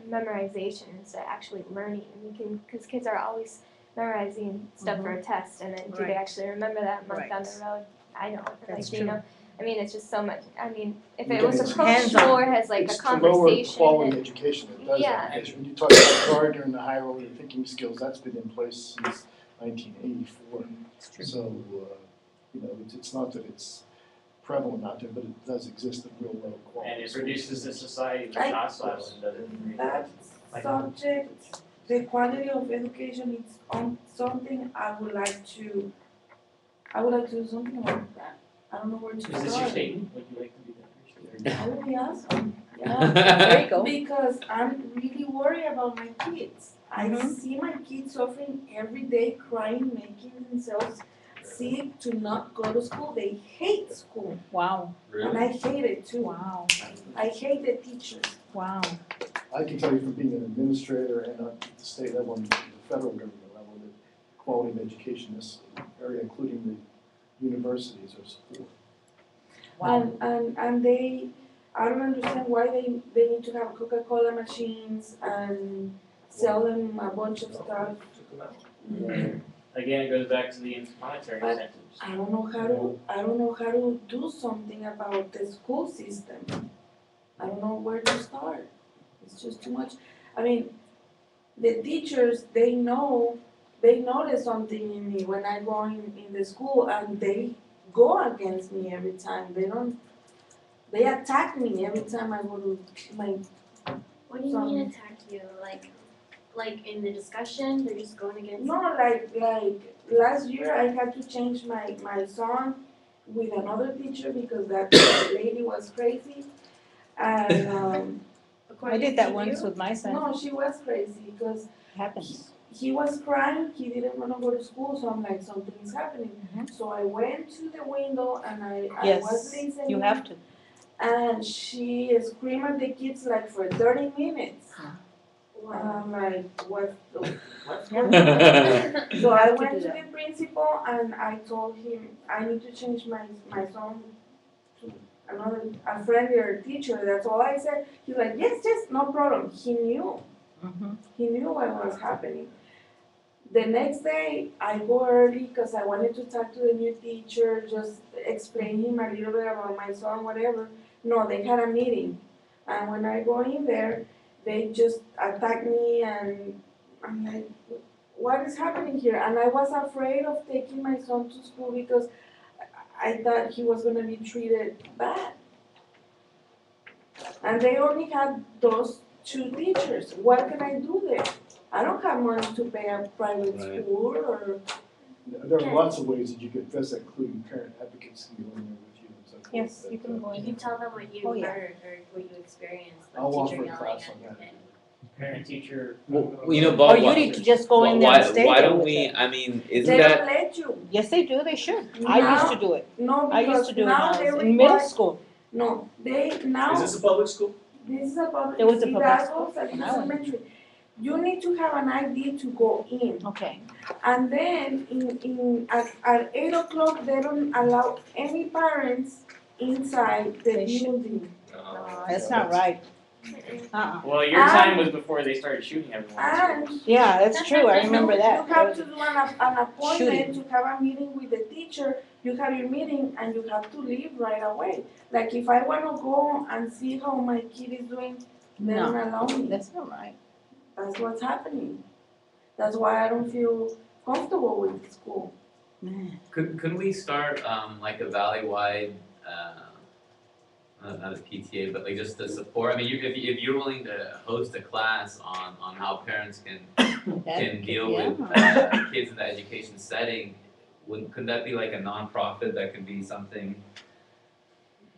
memorization instead of actually learning. You can, because kids are always memorizing stuff for a test, and then do they Right. actually remember that month Right. down the road? I don't. That's like, true. you know, I mean, it's just so much. I mean, if it Yeah, was it's approached hands-on. more as like a It's to lower conversation, quality and, education, it does Yeah. that. When you talk about Gardner and the higher order thinking skills, that's been in place since 1984. So, you know, it's not that it's prevalent out there, but it does exist in real world quality. And it produces a society that's I- docile and doesn't. That subject, the quality of education is something I would like to do something about that. I don't know where to Is start. this your statement? Would you like to be that? That would be awesome, yeah. There you go. Because I'm really worried about my kids. I Mhm. see my kids suffering every day, crying, making themselves sick to not go to school. They hate school, Wow, and I hate it too. wow, I hate the teachers. wow. I can tell you from being an administrator and at the state level and the federal government level, that quality of education in this area, including the universities, are supported. And they, I don't understand why they need to have Coca-Cola machines and sell them a bunch of stuff. Again, it goes back to the monetary But- incentives. I don't know how to do something about the school system. I don't know where to start. It's just too much. I mean, the teachers, they know there's something in me when I go in the school, and they go against me every time. They attack me every time I go to my, What do you mean attack you? Like in the discussion, they're just going against no, like last year I had to change my song with another teacher because that lady was crazy. And, I did that once with my son. no, she was crazy because Happens. he was crying, he didn't want to go to school, so I'm like, something is happening. Mhm. So I went to the window and I was Yes, listening. you have to. And she screamed at the kids like for 30 minutes. And I'm like, what's going on? So I have to went do to that. the principal and I told him, I need to change my song to a friendlier teacher. That's all I said. He's like, yes, no problem. He knew. Mhm. He knew what was happening. The next day, I go early because I wanted to talk to the new teacher, just explain him a little bit about my song, whatever. No, they had a meeting. And when I go in there, they just attack me, and I'm like, what is happening here? And I was afraid of taking my son to school because I thought he was going to be treated bad. And they only had those two teachers. What can I do there? I don't have money to pay a private Right. school or. There are lots of ways that you could address that, including parent advocates can go in there with you and so forth. Yes, you can go You in. can tell them what you Oh, yeah. heard or what you experienced, I'll like offer teacher a yelling class at on your that. kid. Parent teacher. Well, you know, Or Bob, you why, need to just go in there why, and stay why there don't with we, them. I mean, They isn't don't that, let you. Yes, they do, they should. I used to do it. No, I used because to do it when now I they was in middle require, school. no, they now. Is this a public school? This is a public, It was a public Hidalgo, school. Salinas I went. Elementary. You need to have an ID to go in. Okay. And then at 8 o'clock, they don't allow any parents inside the They should. building. That's not right. Uh-uh. Well, your time was before they started shooting everyone. And Yeah, that's true, I remember that. you have to do an appointment Shooting. to have a meeting with the teacher. You have your meeting and you have to leave right away. Like if I wanna go and see how my kid is doing, they don't No, allow me. that's not right. That's what's happening. That's why I don't feel comfortable with school. Man. could we start, like a valley-wide, not a PTA, but like just the support, I mean, if you're willing to host a class on how parents can deal with, kids in the education setting, could that be like a nonprofit that could be something?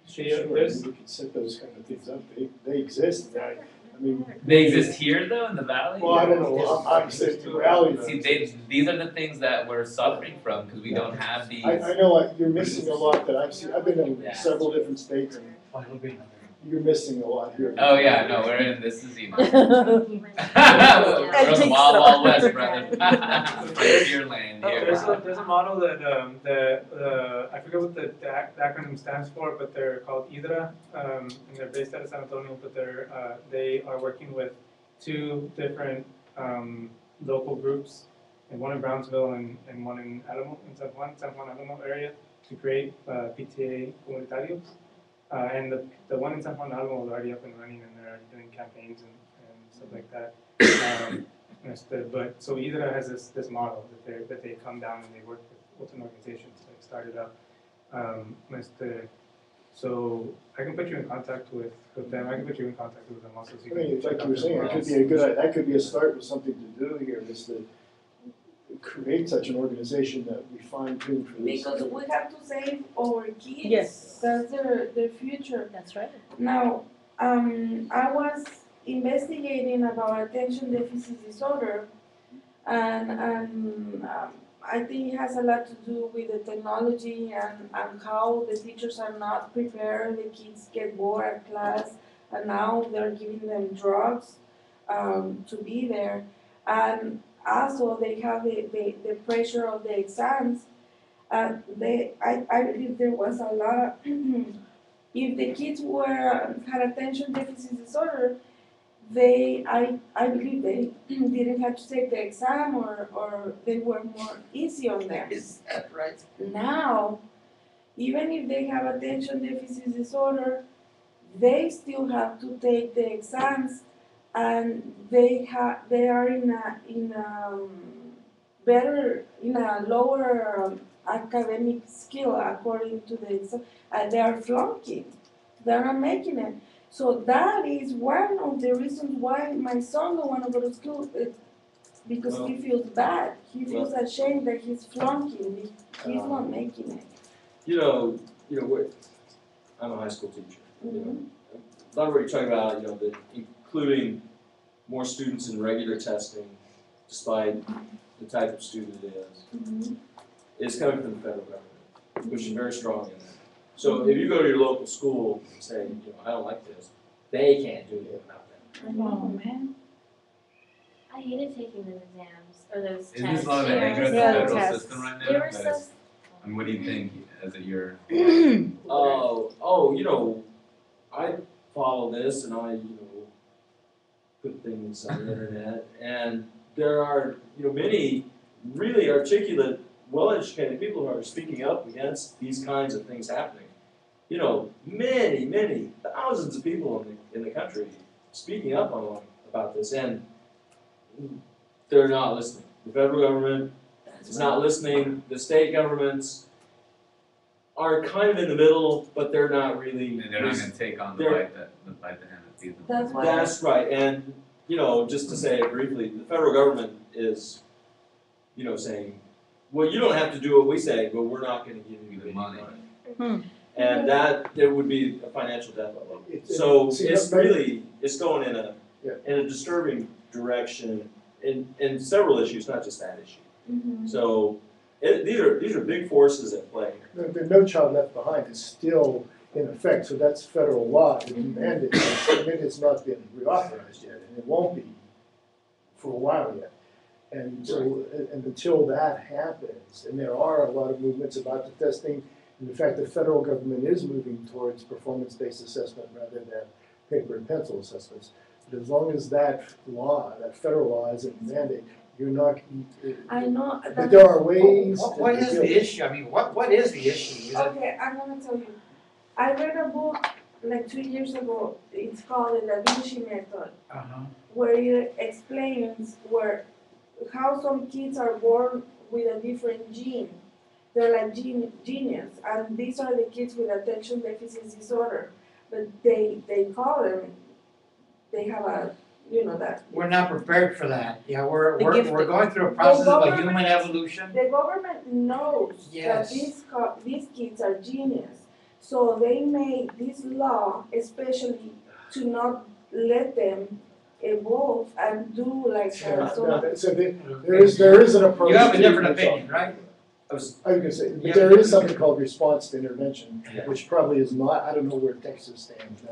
Sure, we can set those kind of things up, they exist, I mean. They exist here though, in the valley? Well, I don't know, I'm saying the reality. See, these are the things that we're suffering from, because we don't have these. I know you're missing a lot that I've seen, I've been in several different states, and you're missing a lot here. Oh yeah, no, we're in, this is, you know. We're I in the think wild, so. wild west, brother. Frontier land here. There's a model that I forget what the acronym stands for, but they're called IDRA, and they're based out of San Antonio, but they are working with 2 different local groups, and one in Brownsville and one in Alamo, in San Juan Alamo area, to create PTA comunitarios. And the one in San Juan Alamo is already up and running, and they're already doing campaigns and stuff like that. But so IDRA has this model that they come down and they work with an organization to start it up. So I can put you in contact with them. I can put you in contact with them also. So I mean, like you were saying, it could be a good, that could be a start with something to do here, is to create such an organization that we fine tune for this. Because we have to save our kids. Yes. That's their future. That's right. Now, I was investigating about attention deficit disorder, and I think it has a lot to do with the technology and how the teachers are not prepared. The kids get bored at class, and now they're giving them drugs to be there. And also they have the pressure of the exams. I believe there was a lot. If the kids had attention deficit disorder, I believe they didn't have to take the exam, or they were more easy on them. Is that right? Now, even if they have attention deficit disorder, they still have to take the exams, and they are in a lower academic skill according to the exam, and they are flunking. They're not making it. So that is one of the reasons why my son don't want to go to school, because he feels bad. He feels ashamed that he's flunking. He's not making it. You know, I'm a high school teacher. You know, a lot of what you're talking about, including more students in regular testing, despite the type of student it is coming from the federal government, which is very strong in that. So if you go to your local school and say, I don't like this, they can't do anything about that. Oh, man. I hated taking those exams or those Isn't tests. this a lot of They anger were at the Yeah, federal tests. system right now? They were That so. is- I mean, what do you think as a year? I follow this and I, put things on the internet, and there are, many really articulate, well-educated people who are speaking up against these kinds of things happening. Many, thousands of people in the country speaking up about this, and they're not listening. The federal government is not listening. The state governments are kind of in the middle, but they're not really. And they're not going to take on the they're- bite that hand that feeds them. That's why. That's right, and, just to say it briefly, the federal government is, saying, well, you don't have to do what we say, but we're not gonna give you The any money. money. And there would be a financial deficit. It's- So see, it's that's- really, it's going in Yeah. a disturbing direction in several issues, not just that issue. So, these are big forces at play. The No Child Left Behind is still in effect, so that's federal law, it's mandated, and it has not been reauthorized yet, and it won't be for a while yet. And so, and until that happens, and there are a lot of movements about the testing, and in fact, the federal government is moving towards performance-based assessment rather than paper and pencil assessments. But as long as that law, that federal law isn't mandate, you're not. I know. But there are ways to. What is the issue? I mean, what is the issue? Is it? Okay, I'm gonna tell you. I read a book like 2 years ago. It's called the Da Vinci Method, where it explains how some kids are born with a different gene. They're like genius, and these are the kids with attention deficit disorder. But they call them. They have that. We're not prepared for that. Yeah, we're The gifted. going through a process of a government- human evolution. The government knows Yes. that these kids are genius, so they made this law especially to not let them evolve and do like So some. there is an approach. You have a to different No Child. opinion, right? I was, I was gonna say, Yeah. but there is something called response to intervention, Yeah. which probably is not, I don't know where Texas stands,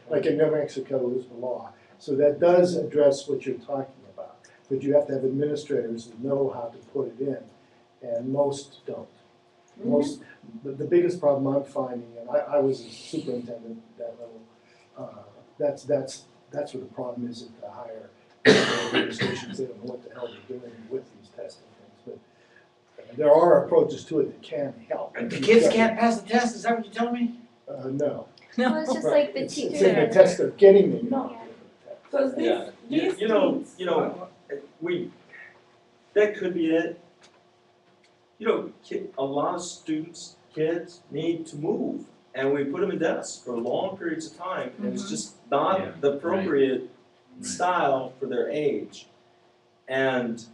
like in New Mexico is the law. So that does address what you're talking about, but you have to have administrators who know how to put it in, and most don't. Most, the biggest problem I'm finding, and I was a superintendent at that level, that's where the problem is at the higher administrations, they don't know what the hell they're doing with these testing things, but there are approaches to it that can help. The kids can't pass the test, is that what you're telling me? No. Well, it's just like the It's teachers. in the test of getting them. No. Cause yeah, these you know, kids, that could be it. You know, a lot of students, kids need to move, and we put them in desks for long periods of time, and it's just Yeah, not the appropriate style for their age. And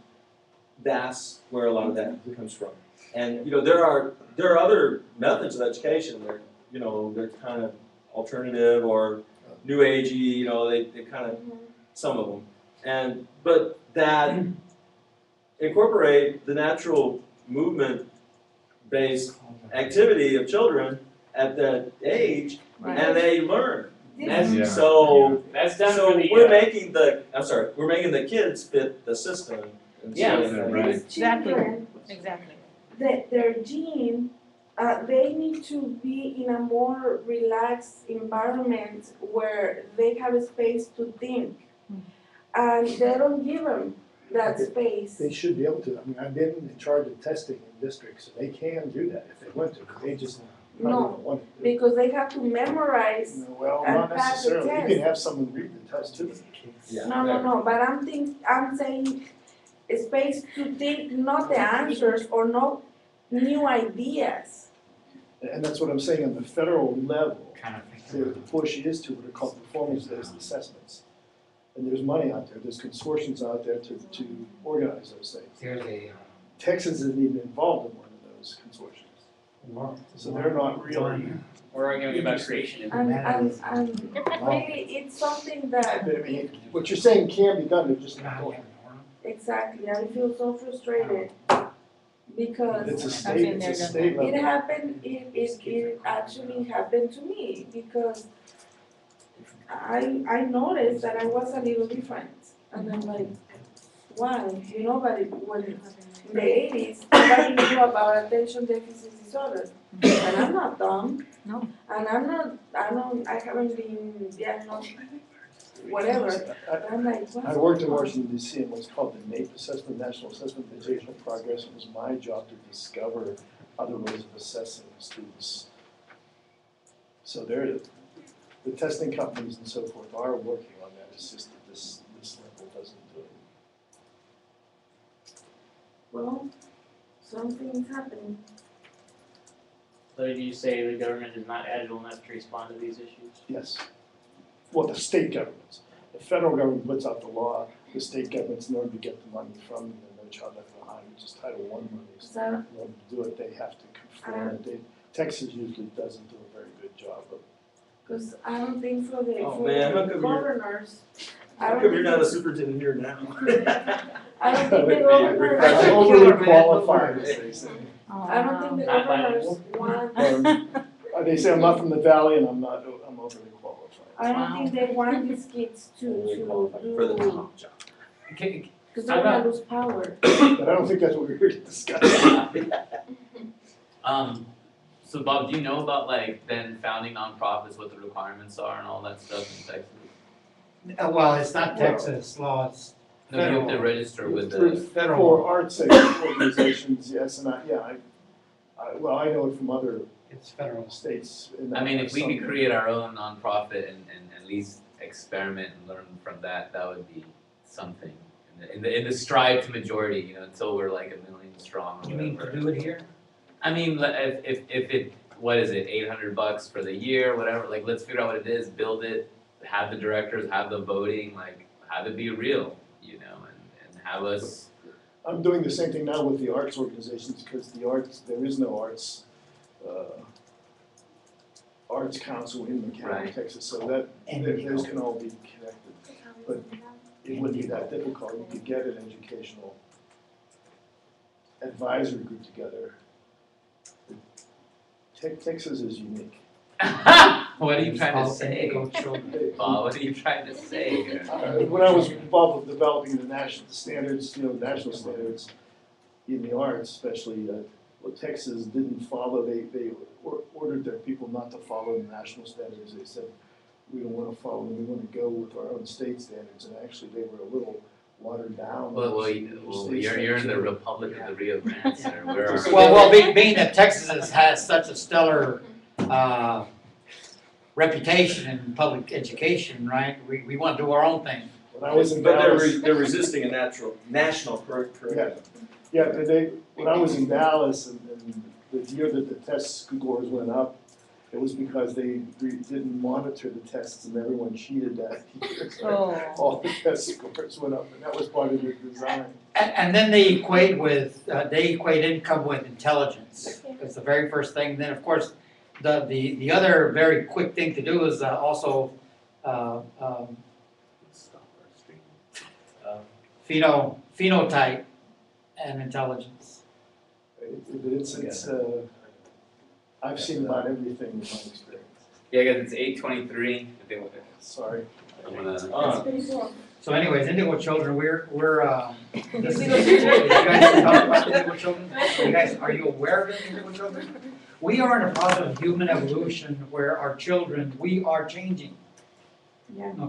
that's where a lot of that comes from. And, you know, there are other methods of education that, you know, they're kind of alternative or new agey, you know, they kind of, some of them. But that incorporate the natural movement-based activity of children at that age, and they learn. And Yeah. so, That's done so for the, we're making the kids fit the system. Yeah, Right. these children, Exactly. their gene, they need to be in a more relaxed environment where they have a space to think. And they don't give them that space. They should be able to, I mean, I've been in charge of testing in districts, and they can do that if they want to, but they just probably don't want to do it. Because they have to memorize. No, well, and not pass the necessarily, you test. can have someone read the test to them. Yeah. No, but I'm saying a space to think, not the answers or no new ideas. And that's what I'm saying, on the federal level, Kind of thing. the push is to what are called performance-based assessments. And there's money out there, there's consortiums out there to organize those things. There's a, Texas isn't even involved in one of those consortiums. So they're not really, we're arguing about creation. And really, it's something that, I mean, what you're saying can be done, they're just not doing it. exactly, I feel so frustrated. Because It's a I've been state, there, it's a done state it level. happened, it actually happened to me, because I noticed that I was a little different. And I'm like, why? You know, but when in the 80s, nobody knew about attention deficit disorder. And I'm not dumb. No. And I haven't been diagnosed, whatever. But I'm like, what? I worked in Washington DC in what's called the NAEP assessment, National Assessment of Educational Progress. It was my job to discover other ways of assessing students. So the testing companies and so forth are working on that. It's just that this level doesn't do it. Well, something's happening. So did you say the government is not agile enough to respond to these issues? Yes. Well, the state governments. The federal government puts out the law. The state governments, in order to get the money from them, and no child left behind, which is Title I money. So, In order to do it, they have to conform. Texas usually doesn't do a very good job of. because I don't think for the Oh, man, how come you're- governors, I How don't come you're think not a superintendent here now? I don't think the Would be governors, refreshing. Overly qualified, as they say. I don't think the Not governors bilingual. want, They say I'm not from the valley and I'm overly qualified. I don't think they want these kids to For the do, top job. because they're gonna lose power. But I don't think that's what we're here to discuss. So Bob, do you know about like then founding nonprofits, what the requirements are and all that stuff in Texas? well, it's not Texas law, it's No, you have to federal. register with For the, Federal, arts organizations, yes, and I know it from other it's federal. states. I mean, if we could create our own nonprofit and at least experiment and learn from that, that would be something. In the strive to majority, you know, until we're like 1 million strong or You mean whatever. to do it here? I mean, if it, what is it, $800 for the year, whatever, like, let's figure out what it is, build it, have the directors, have the voting, like, have it be real, you know, and have us. I'm doing the same thing now with the arts organizations, because there is no arts council in McAllen, Right. Texas, so that, those can all be connected. But it wouldn't be that difficult, you could get an educational advisory group together Texas is unique. What are you trying to say? Indigo children. Paul, what are you trying to say here? When I was involved with developing the national standards, national standards in the arts, especially, well, Texas didn't follow, they ordered their people not to follow the national standards. They said, we don't want to follow them, we want to go with our own state standards, and actually they were a little watered down. You're in the Republic of the Rio Grande, sir. Where are Well, being that Texas has such a stellar, reputation in public education, right? We want to do our own thing. When I was in But Dallas. they're resisting a national curriculum. Yeah, when I was in Dallas and the year that the test scores went up, it was because they didn't monitor the tests and everyone cheated that year. So Oh. all the test scores went up, and that was part of the design. And then they equate income with intelligence. That's the very first thing. Then, of course, the other very quick thing to do is also phenotype and intelligence. I've seen about everything in my experience. Yeah, guys, it's 8:23. Sorry. I'm gonna. That's pretty cool. So anyways, Indigo Children, this is, you guys talk about Indigo Children? Are you aware of Indigo Children? We are in a process of human evolution where our children, we are changing. Yeah.